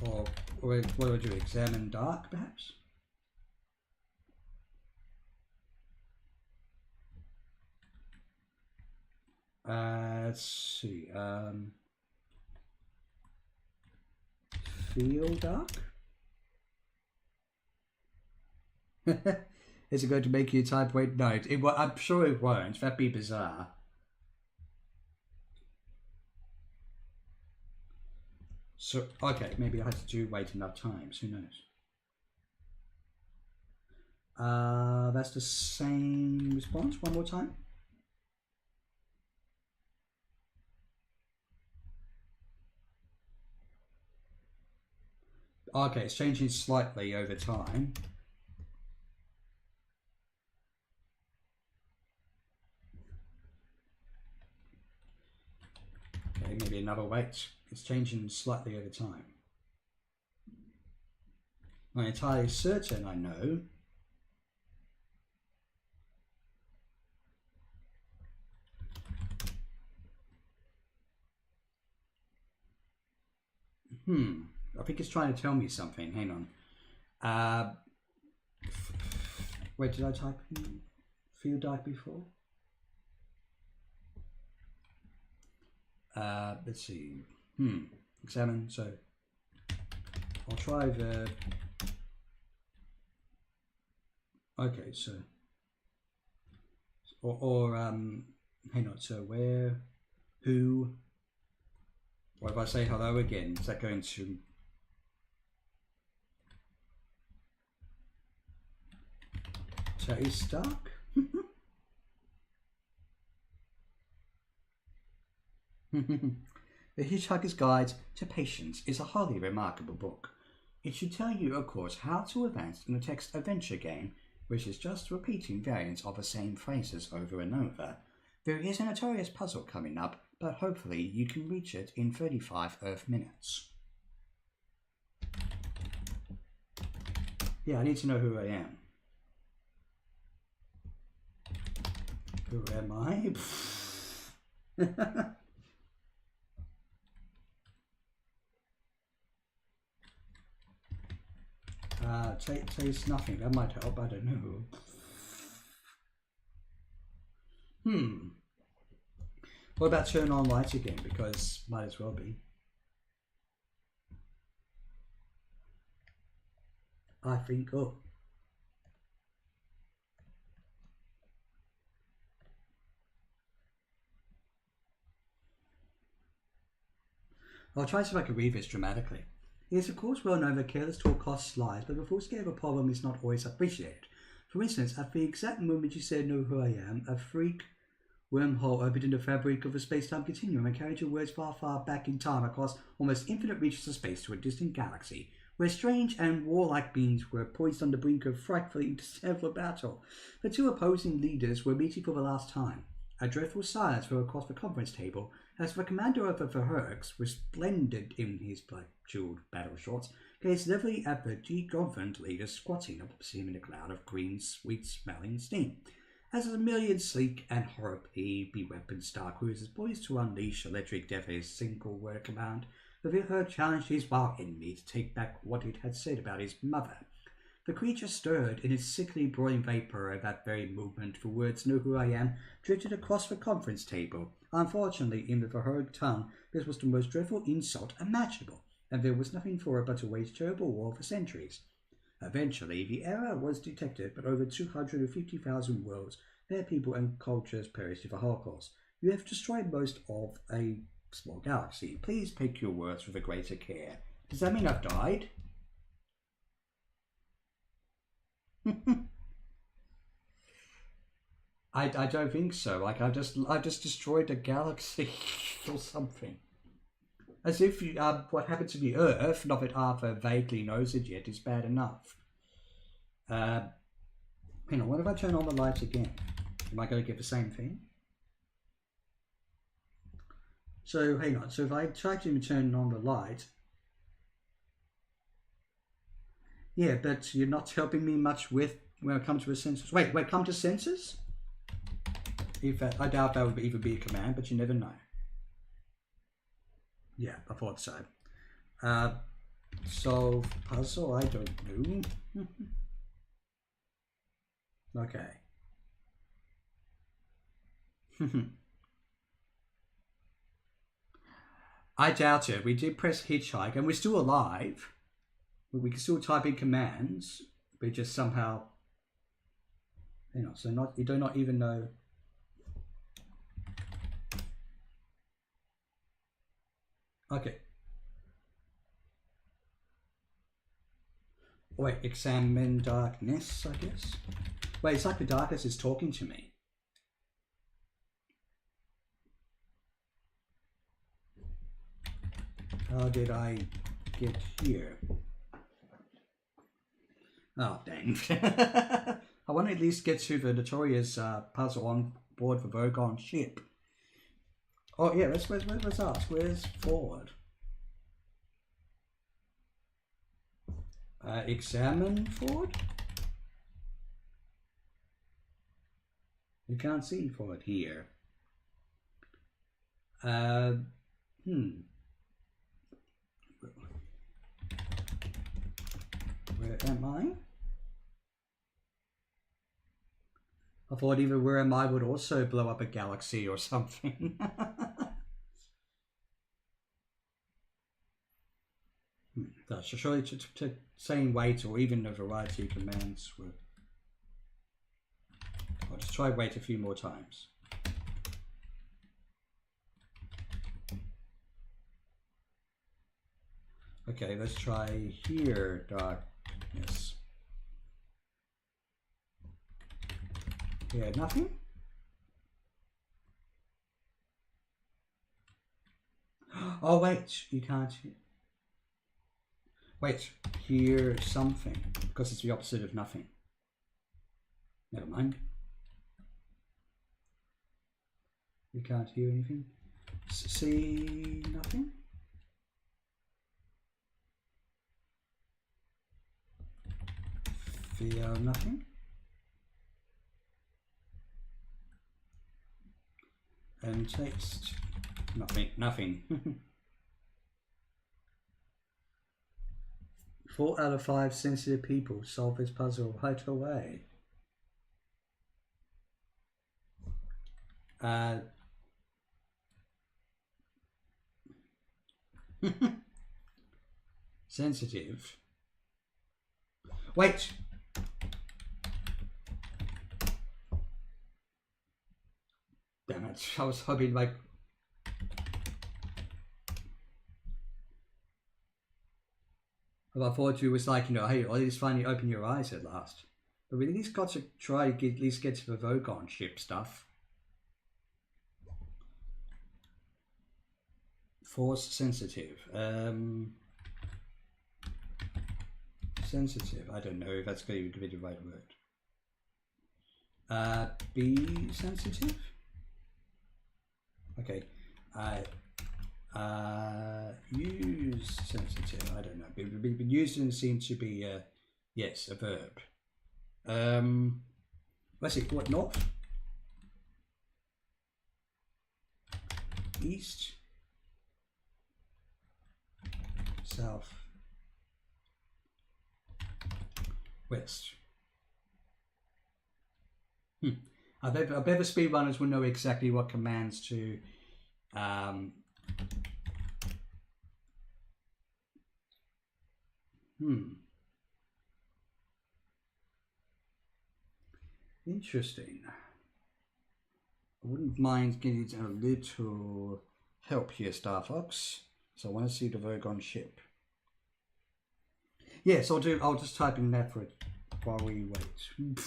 Or what do I do? Examine dark, perhaps? Let's see. Feel dark? Is it going to make you type? Wait, no. I'm sure it won't. That'd be bizarre. So, okay, maybe I had to wait enough times. Who knows? That's the same response. One more time. Okay, it's changing slightly over time. Okay, maybe another wait. It's changing slightly over time. I'm entirely certain I know. I think it's trying to tell me something. Hang on. Wait, did I type in feel dark before? Let's see. Examine. So I'll try the. Okay, so hang on. So where, who? What if I say hello again? Is that going to? Taste dark? The Hitchhiker's Guide to Patience is a highly remarkable book. It should tell you, of course, how to advance in a text adventure game, which is just repeating variants of the same phrases over and over. There is a notorious puzzle coming up, but hopefully you can reach it in 35 Earth minutes. Yeah, I need to know who I am. Who am I? Taste nothing. That might help. I don't know. What about turn on lights again? Because might as well be. I think. Oh. I'll try to see if I can read this dramatically. It is of course well known that careless talk costs lives, but the full scale of a problem is not always appreciated. For instance, at the exact moment you said know who I am, a freak wormhole opened in the fabric of the space-time continuum and carried your words far, far back in time across almost infinite reaches of space to a distant galaxy, where strange and warlike beings were poised on the brink of frightfully interstellar battle. The two opposing leaders were meeting for the last time. A dreadful silence fell across the conference table as the commander of the Verherks, resplendent in his black-jeweled battle shorts, gazed levelly at the de-governed leader squatting opposite him in a cloud of green, sweet-smelling steam. As a million sleek and horribly beweaponed star cruisers poised to unleash electric death at his single-word command, the Verherk challenged his vile enemy to take back what it had said about his mother. The creature stirred in its sickly broiling vapour at that very moment. The words "Know who I am" drifted across the conference table. Unfortunately, in the Verherk tongue, this was the most dreadful insult imaginable, and there was nothing for it but to wage terrible war for centuries. Eventually, the error was detected, but over 250,000 worlds, their people and cultures perished in the Holocaust. You have destroyed most of a small galaxy. Please pick your words with a greater care. Does that mean I've died? I don't think so. Like I just destroyed a galaxy or something. As if you, what happened to the Earth, not that Arthur vaguely knows it yet, is bad enough. Hang on, what if I turn on the lights again? Am I going to get the same thing? So hang on. So if I try to turn on the light. Yeah, but you're not helping me much with when it comes to the sensors. Wait, come to sensors? I doubt that would even be a command, but you never know. Yeah, I thought so. solve puzzle? I don't know. Okay. I doubt it. We did press hitchhike and we're still alive. We can still type in commands, but just somehow, you know, so not, you do not even know. Okay. Wait, examine darkness, I guess. Wait, it's like the darkness is talking to me. How did I get here? Oh, dang. I want to at least get to the notorious puzzle on board the Vogon ship. Oh, yeah, let's ask. Where's forward? Examine forward? You can't see forward here. Where am I? I thought either where am I would also blow up a galaxy or something. That's surely to saying wait or even a variety of commands would. I'll just try wait a few more times. Okay, let's try here, darkness. Yeah, nothing? Oh, wait, you can't hear. Wait, hear something, because it's the opposite of nothing. Never mind. You can't hear anything. See nothing? Feel nothing? And taste nothing. Nothing. 4 out of 5 sensitive people solve this puzzle right away. Sensitive. Wait. Damn it! I was hoping like. Well, I thought you was like, you know, hey, at least finally open your eyes at last. But we at least got to try to at least get to the Vogon ship stuff. Force sensitive. Sensitive. I don't know if that's going to be the right word. Be sensitive. Okay. Use sensitive. I don't know. But using seems to be yes, a verb. Let's see. What, north? East? South? West? I bet the speedrunners will know exactly what commands to Interesting. I wouldn't mind getting a little help here, Star Fox. So I want to see the Vogon ship. Yes, I'll just type in that for it while we wait.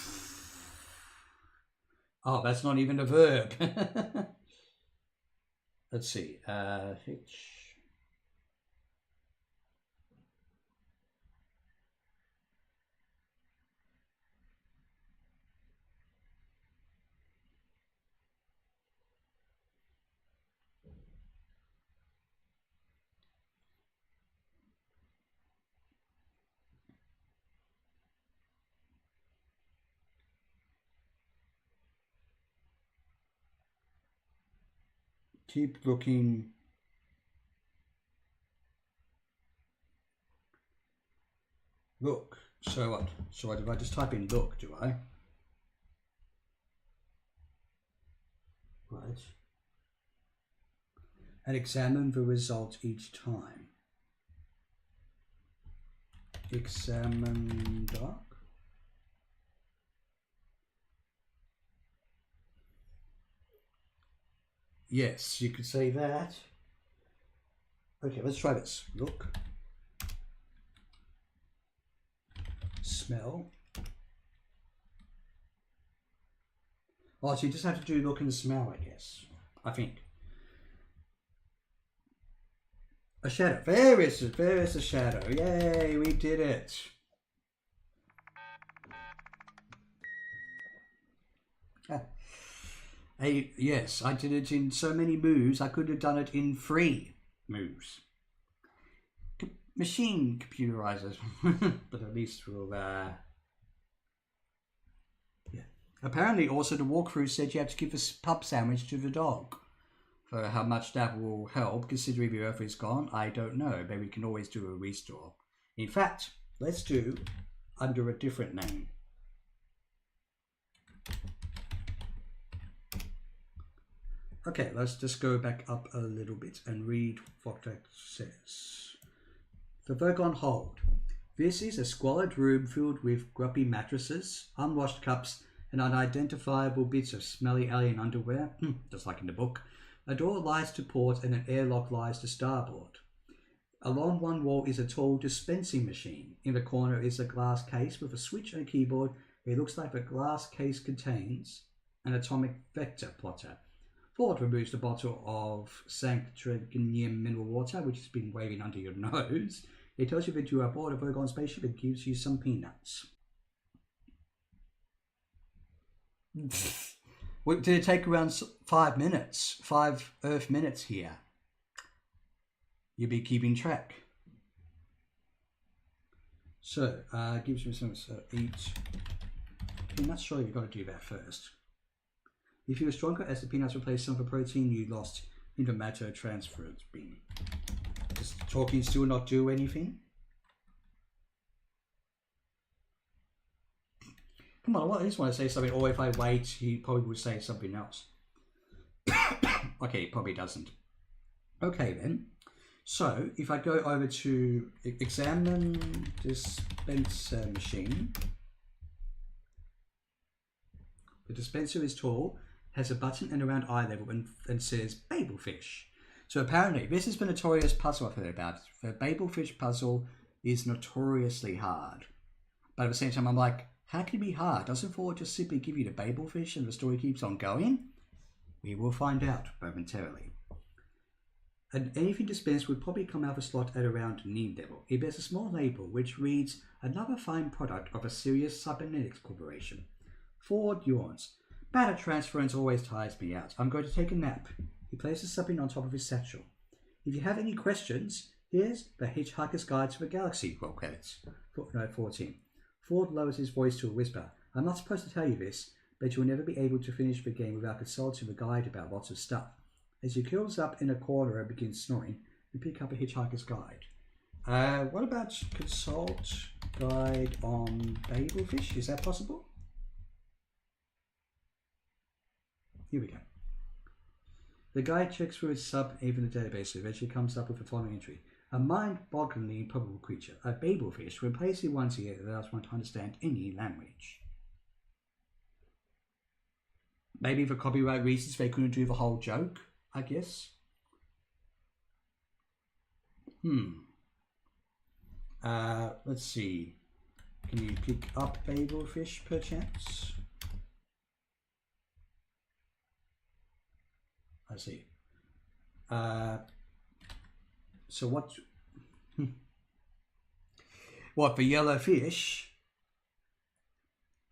Oh, that's not even a verb. Let's see. Hitch. Keep looking. Look. So what? So what if I just type in look, do I? Right. And examine the result each time. Examine dark. Yes, you could say that. Okay, let's try this. Look. Smell. Oh, so you just have to do look and smell, I guess. I think. A shadow. There is a shadow. Yay, we did it. Yes, I did it in so many moves, I could have done it in 3 moves. Machine computerizers. But at least we'll, yeah. Apparently, also, the walkthrough said you have to give a pub sandwich to the dog. For how much that will help, considering the Earth is gone, I don't know. Maybe we can always do a restore. In fact, let's do under a different name. Okay, let's just go back up a little bit and read what that says. The Vergon Hold. This is a squalid room filled with grubby mattresses, unwashed cups, and unidentifiable bits of smelly alien underwear, just like in the book. A door lies to port and an airlock lies to starboard. Along one wall is a tall dispensing machine. In the corner is a glass case with a switch and a keyboard. It looks like the glass case contains an atomic vector plotter. Ford removes the bottle of Sanctraginium mineral water, which has been waving under your nose. It tells you that you are aboard a Vergon spaceship and gives you some peanuts. What, did it take around 5 minutes? 5 Earth minutes here. You'll be keeping track. So, gives you some eat peanuts. Sure, you've got to do that first. If you are stronger, as the peanuts replace some of the protein you lost in the matter transference beam. Does talking still not do anything? Come on, I just want to say something, or if I wait, he probably would say something else. Okay, he probably doesn't. Okay then. So, if I go over to examine dispenser machine. The dispenser is tall, has a button and a round eye level, and says Babelfish. So apparently, this is the notorious puzzle I've heard about. The Babelfish puzzle is notoriously hard. But at the same time, I'm like, how can it be hard? Doesn't Ford just simply give you the Babelfish and the story keeps on going? We will find out momentarily. And anything dispensed would probably come out of a slot at around knee level. It bears a small label which reads, another fine product of a serious cybernetics corporation. Ford yawns. Matter transference always tires me out. I'm going to take a nap. He places something on top of his satchel. If you have any questions, here's The Hitchhiker's Guide to the Galaxy. Roll credits. Footnote 14. Ford lowers his voice to a whisper. I'm not supposed to tell you this, but you will never be able to finish the game without consulting the guide about lots of stuff. As he curls up in a corner and begins snoring, you pick up a Hitchhiker's Guide. What about consult guide on Babelfish? Is that possible? Here we go. The guide checks through its sub even the database and eventually comes up with the following entry. A mind-bogglingly improbable creature, a Babelfish, when placed in one's ear allows one to understand any language. Maybe for copyright reasons they couldn't do the whole joke, I guess. Let's see. Can you pick up Babelfish perchance? I see. So what? What, the yellow fish?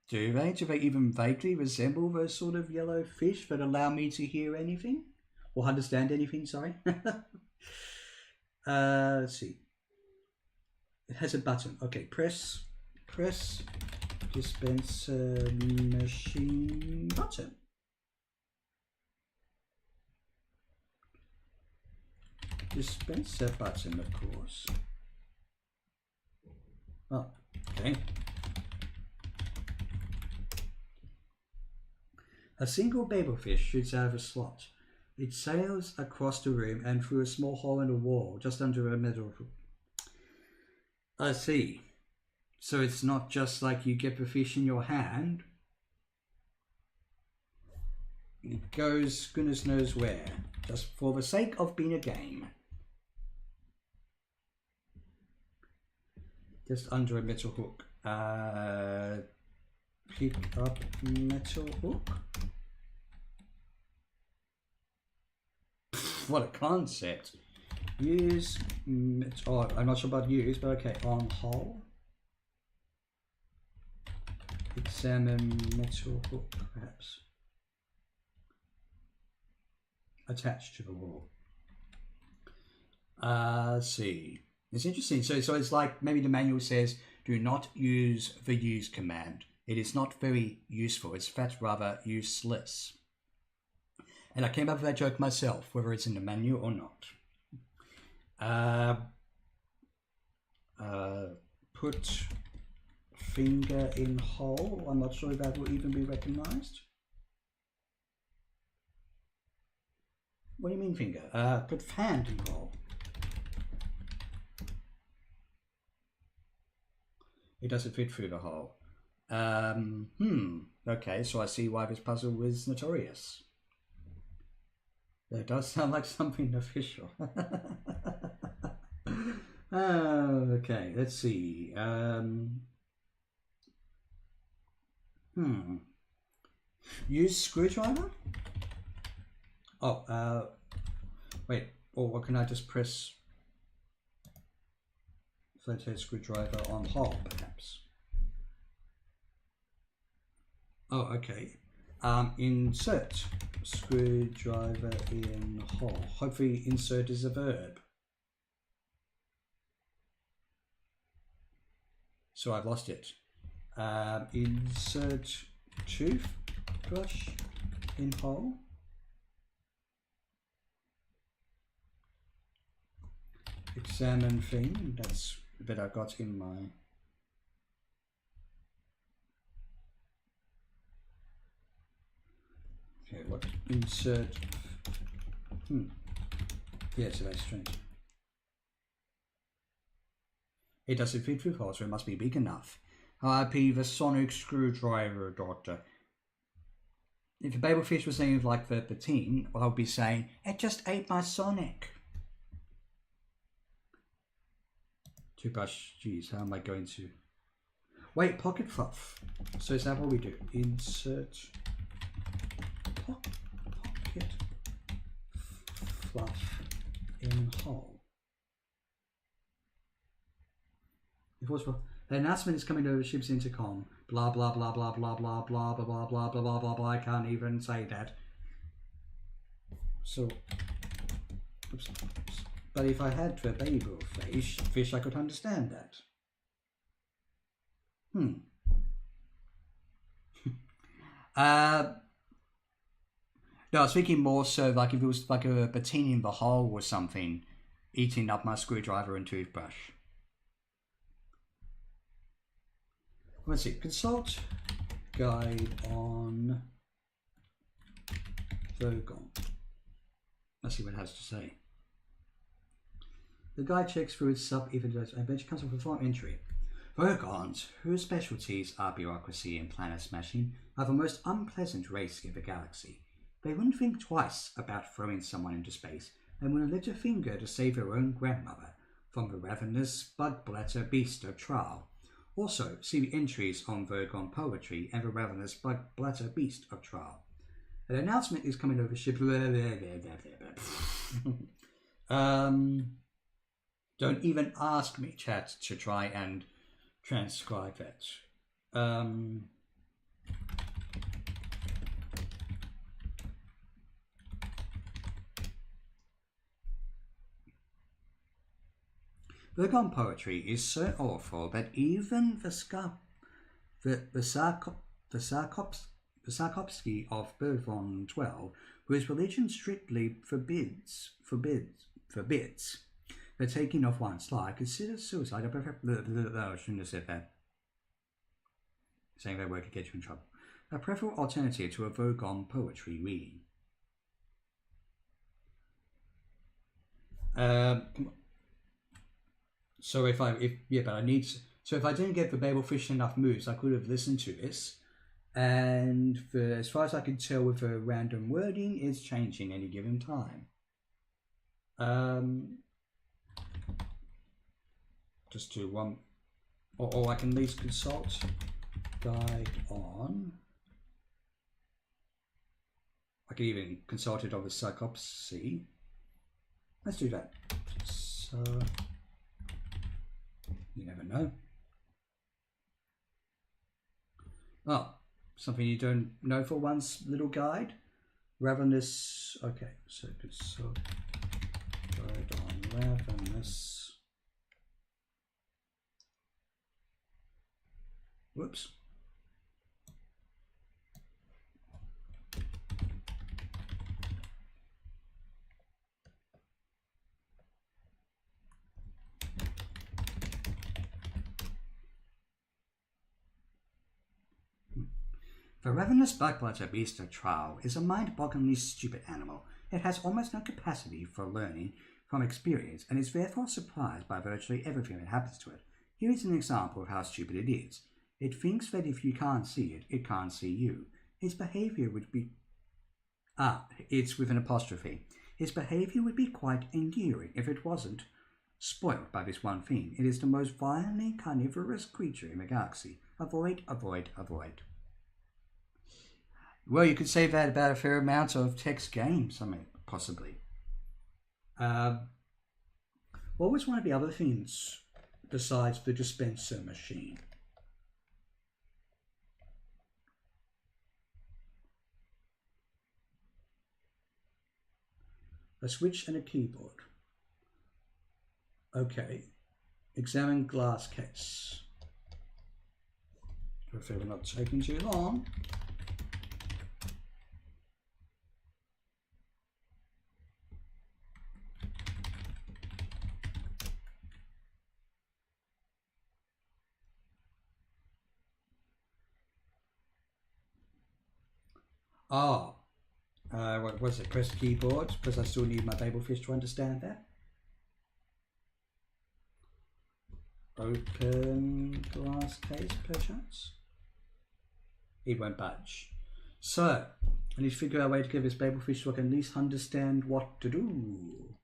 Do they even vaguely resemble those sort of yellow fish that allow me to hear anything? Or understand anything, sorry? Let's see. It has a button. Okay, press dispenser machine button. Dispenser button, of course. Oh, Okay. A single babelfish shoots out of a slot. It sails across the room and through a small hole in the wall just under a middle. I see. So it's not just like you get the fish in your hand. It goes goodness knows where, just for the sake of being a game. Just under a metal hook. Pick up metal hook. What a concept. Use metal. Oh, I'm not sure about use, but okay. On hole. Examine metal hook, perhaps. Attached to the wall. Let's see. It's interesting. So it's like maybe the manual says, do not use the use command. It is not very useful. It's in fact rather useless. And I came up with that joke myself, whether it's in the manual or not. Put finger in hole. I'm not sure if that will even be recognized. What do you mean finger? Put hand in hole. It doesn't fit through the hole. Okay, so I see why this puzzle is notorious. That does sound like something official. Okay, let's see. Use screwdriver? Oh, wait. Or can I just press flathead screwdriver on hole, perhaps? Oh, okay. Insert screwdriver in hole. Hopefully insert is a verb. So I've lost it. Insert toothbrush in hole. Examine thing. That's that I got in my. Okay, what? Insert. Yeah, so that's strange. It doesn't fit through hole, so it must be big enough. RIP the sonic screwdriver, doctor. If the babelfish was saying like the teen, well, I would be saying, it just ate my Sonic. Toothbrush, geez, how am I going to... Wait, pocket fluff. So is that what we do? Insert pocket fluff in hole. It was for... The announcement is coming over the ship's intercom. Blah, blah, blah, blah, blah, blah, blah, blah, blah, blah, blah, blah, blah, blah. I can't even say that. So... Oops. But if I had the babel fish, I could understand that. No, I was thinking more so like if it was like a bikini in the hole or something, eating up my screwdriver and toothbrush. Let's see. Consult guide on Vogon. Let's see what it has to say. The guide checks through its sub-evidence and eventually comes up with a final entry. Vogons, whose specialties are bureaucracy and planet smashing, are the most unpleasant race in the galaxy. They wouldn't think twice about throwing someone into space and wouldn't lift a finger to save their own grandmother from the ravenous bug-bladder beast of Trial. Also, see the entries on Vogon poetry and the ravenous bug-bladder beast of Trial. An announcement is coming over ship. Don't even ask me, chat, to try and transcribe that. Vogon poetry is so awful that even the Sarkovsky of Bourbon 12, whose religion strictly forbids the taking of one's life, considers suicide a perfect... I shouldn't have said that. saying that word could get you in trouble. A preferable alternative to a Vogon poetry reading. So if I didn't get the Babelfish enough moves, I could have listened to this. And as far as I can tell with the random wording, it's changing any given time. Just do one, or I can at least consult guide on. I can even consult it on the Psychopsy. Let's do that. So you never know. Oh, something you don't know for one's little guide. Ravenous. Okay, so consult guide on ravenous. Whoops. The ravenous blackbladder beast of trial is a mind-bogglingly stupid animal. It has almost no capacity for learning from experience and is therefore surprised by virtually everything that happens to it. Here is an example of how stupid it is. It thinks that if you can't see it, it can't see you. Its behavior would be... it's with an apostrophe. Its behavior would be quite endearing if it wasn't spoiled by this one thing. It is the most violently carnivorous creature in the galaxy. Avoid, avoid, avoid. Well, you could say that about a fair amount of text games, I mean, possibly. What was one of the other things besides the dispenser machine? A switch and a keyboard. Okay. Examine glass case. Hopefully we're not taking too long. What was it? Press keyboard, because I still need my babelfish to understand that. Open glass case, perchance. It won't budge. So, I need to figure out a way to give this babelfish so I can at least understand what to do.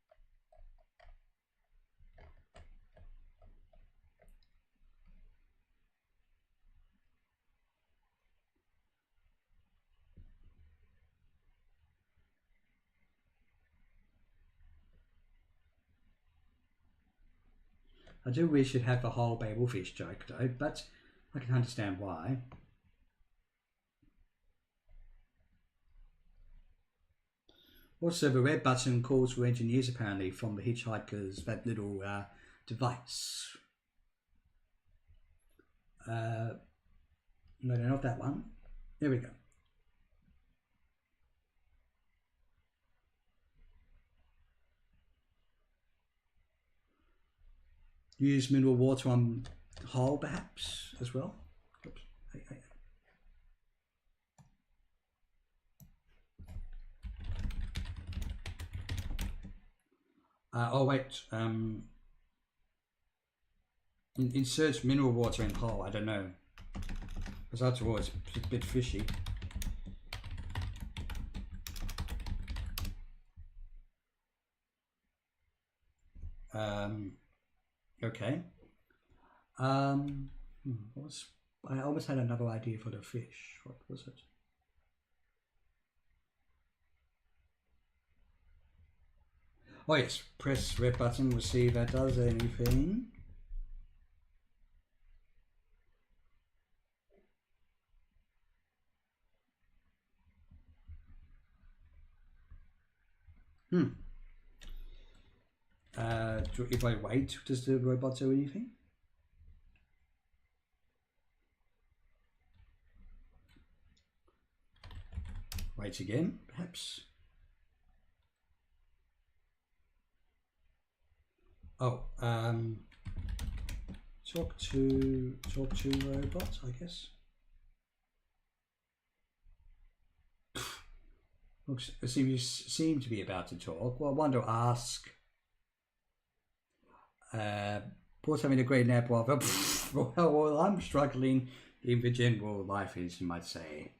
I do wish it had the whole babelfish joke though, but I can understand why. Also, the red button calls for engineers apparently from the Hitchhiker's that little device. No, not that one. There we go. Use mineral water on hull perhaps as well. Oops. Hey. Oh wait, insert mineral water in hull, I don't know. Because after all it's a bit fishy. Okay. I almost had another idea for the fish. What was it? Oh yes, press red button, we'll see if that does anything. If I wait, does the robot do anything? Wait again, perhaps. Oh, talk to robot, I guess. Looks, you seem to be about to talk. Well, I want to ask. Port having a great nap while well, I'm struggling in the general life, as you might say.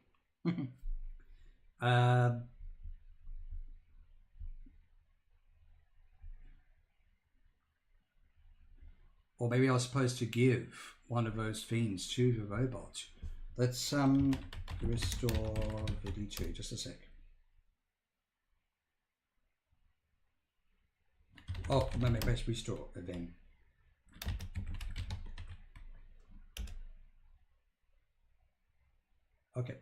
Or maybe I was supposed to give one of those fiends to the robot. Let's restore Viddy 2. Just a sec. Oh, maybe let's restore it then. Okay.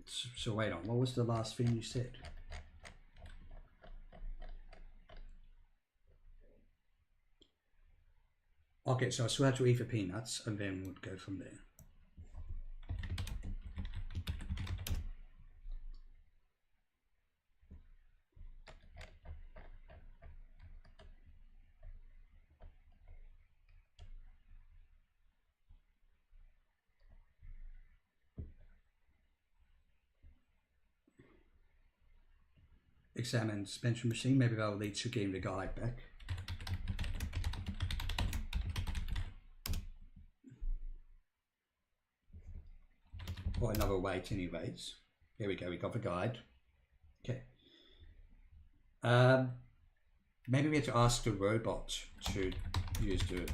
So wait on. What was the last thing you said? Okay, so I swear to eat the peanuts, and then we'll go from there. Examine suspension machine. Maybe that will lead to getting the guide back. Or another weight anyways. There we go, we got the guide. Okay. Maybe we have to ask the robot to use the...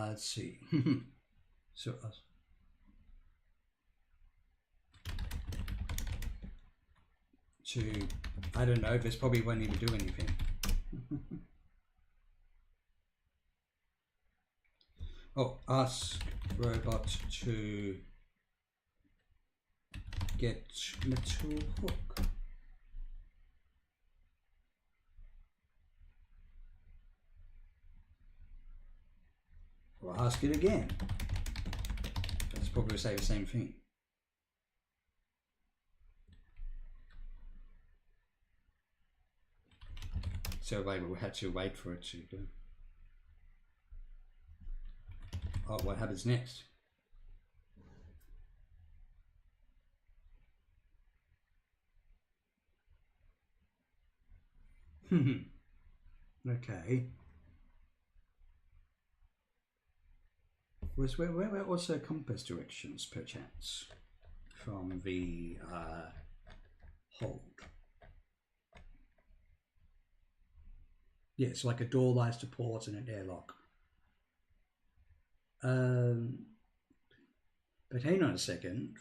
Let's see. So I don't know, this probably won't even do anything. Oh, ask robot to get metal hook. Or ask it again. That's probably say the same thing. So we had to wait for it to go. Oh, what happens next? Okay. Where also compass directions perchance from the hold? Yeah, it's like a door lies to port and an airlock. But hang on a second.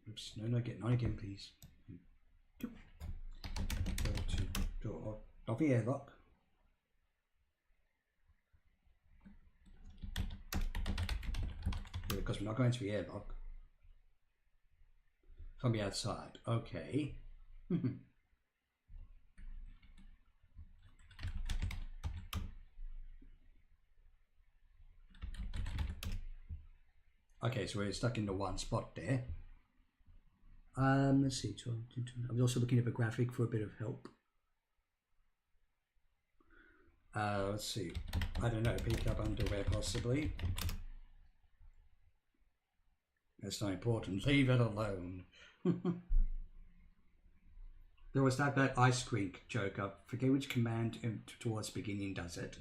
Oops, no, not again, please. Go to door, not the airlock. Because we're not going to the airlock. From the outside, okay. Okay, so we're stuck in the one spot there. Let's see. I was also looking at the graphic for a bit of help. Let's see. I don't know. Pick up underwear possibly. That's not important. Leave it alone. There was that ice cream joke. I forget which command towards the beginning does it.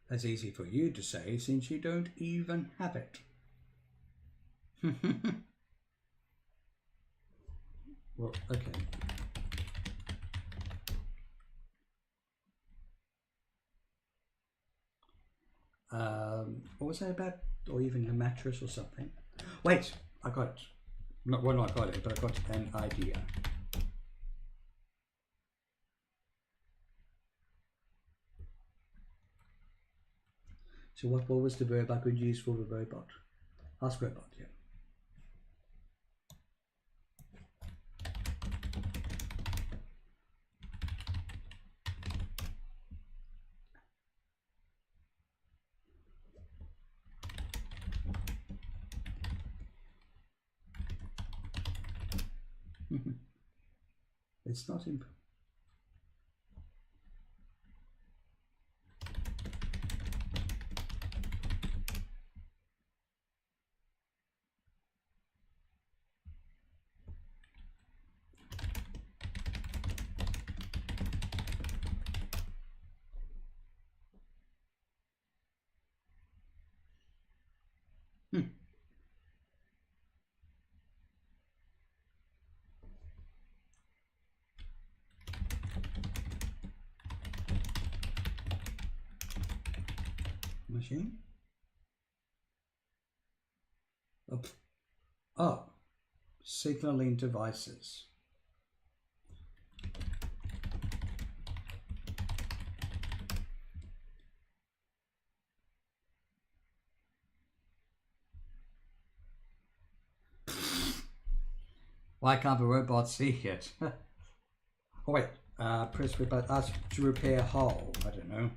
That's easy for you to say since you don't even have it. Well, okay. What was that about or even a mattress or something. Wait, I got it. Not I got it, but I got an idea. So what was the verb I could use for the robot? Ask robot, yeah. It's not imp. Machine. Oh, signaling devices. Why can't the robot see it? Oh wait, press robot ask to repair hull. I don't know.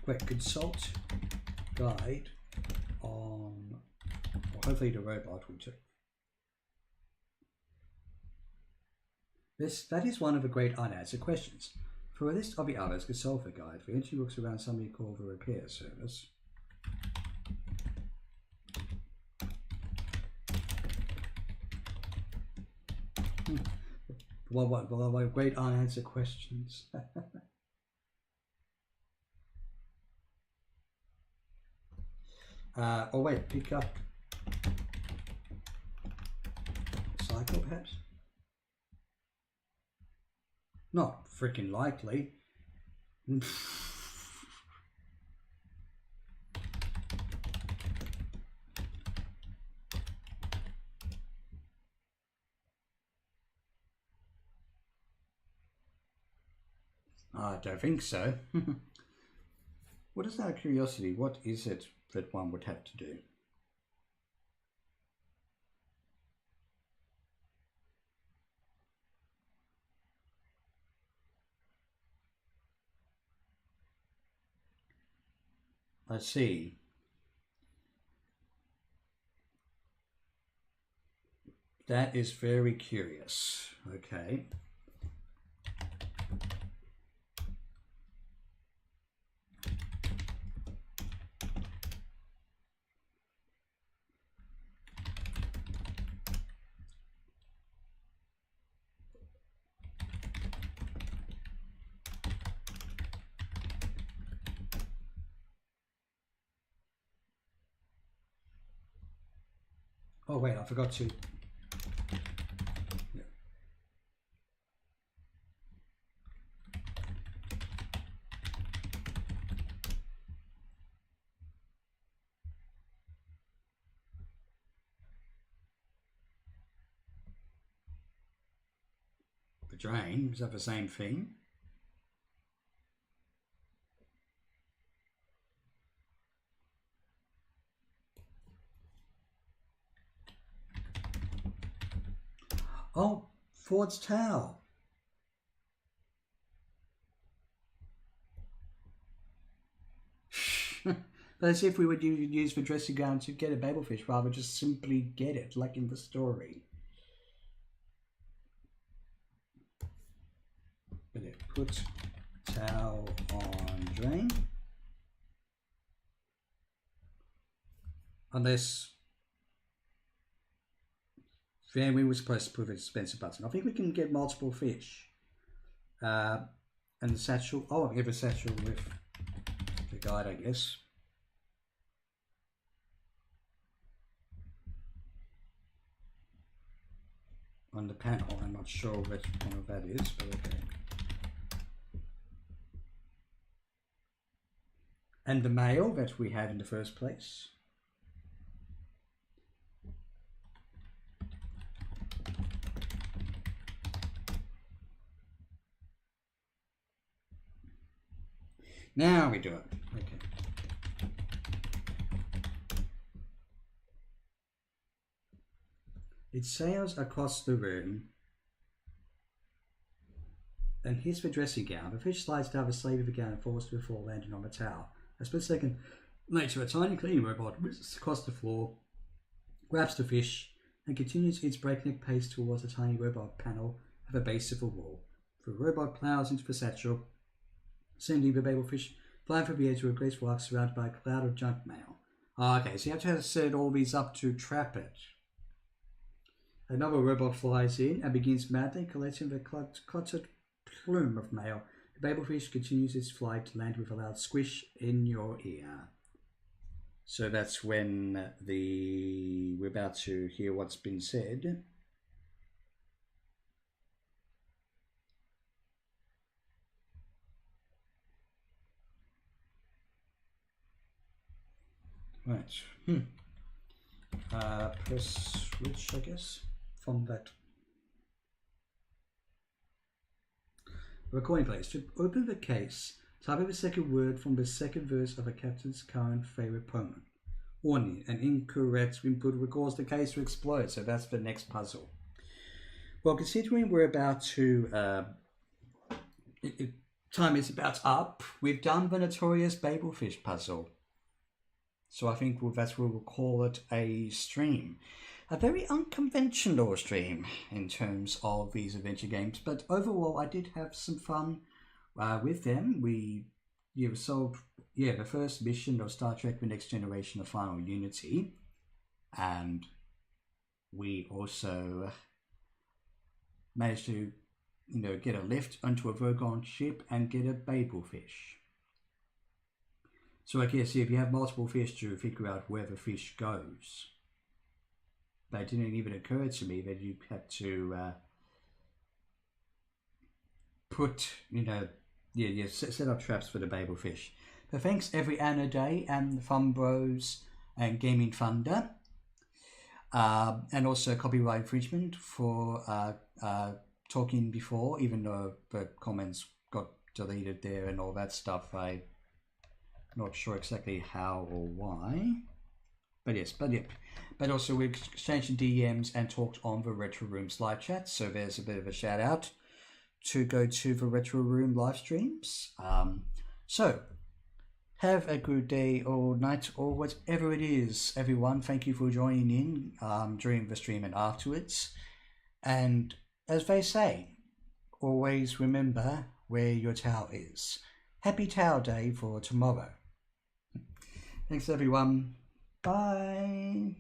Quick consult guide on. Well, hopefully the robot will check. That is one of the great unanswered questions. For a list of the others, consult the guide. The entry looks around something called the repair service. One of my great unanswered questions. Oh wait, pick up cycle perhaps? Not freaking likely. I don't think so. What is out of curiosity? What is it that one would have to do? I see. That is very curious. Okay. Oh wait, I forgot to. Yeah. The drain, is that the same thing? Oh, Ford's towel. But as if we would use the dressing gown to get a babelfish rather just simply get it, like in the story. Put towel on drain. Unless then we were supposed to put a dispenser button. I think we can get multiple fish. And the satchel. Oh, I'll give a satchel with the guide, I guess. on the panel. I'm not sure which panel that is, but okay. And the mail that we had in the first place. Now we do it. Okay. It sails across the room and hits the dressing gown. The fish slides down the sleeve of the gown and falls to the floor, landing on the towel. A split second later, a tiny cleaning robot whizzes across the floor, grabs the fish, and continues its breakneck pace towards a tiny robot panel at the base of the wall. The robot plows into the satchel, sending the babel fish flying through the air to a graceful arc surrounded by a cloud of junk mail. Okay, so you have to set all these up to trap it. Another robot flies in and begins madly collecting the cluttered plume of mail. The babel fish continues its flight to land with a loud squish in your ear. So that's when we're about to hear what's been said. Right. Press switch, I guess, from that. Recording place. To open the case, type in the second word from the second verse of a captain's current favorite poem. Warning, an incorrect input will cause the case to explode, so that's the next puzzle. Well, considering we're about to... time is about up, we've done the notorious babelfish puzzle. So I think that's what we'll call it a stream. A very unconventional stream in terms of these adventure games, but overall I did have some fun with them. We solved the first mission of Star Trek The Next Generation of Final Unity, and we also managed to get a lift onto a Vogon ship and get a babelfish. So I guess if you have multiple fish to figure out where the fish goes. But it didn't even occur to me that you had to set up traps for the babelfish. But thanks every Anno Day and Fun Bros and Gaming Thunder. And also copyright infringement for talking before, even though the comments got deleted there and all that stuff. I'm not sure exactly how or why. But also we exchanged DMs and talked on the Retro Room live chat, so there's a bit of a shout out to go to the Retro Room live streams. So have a good day or night or whatever it is, everyone. Thank you for joining in during the stream and afterwards. And as they say, always remember where your Tau is. Happy Tau Day for tomorrow. Thanks everyone. Bye.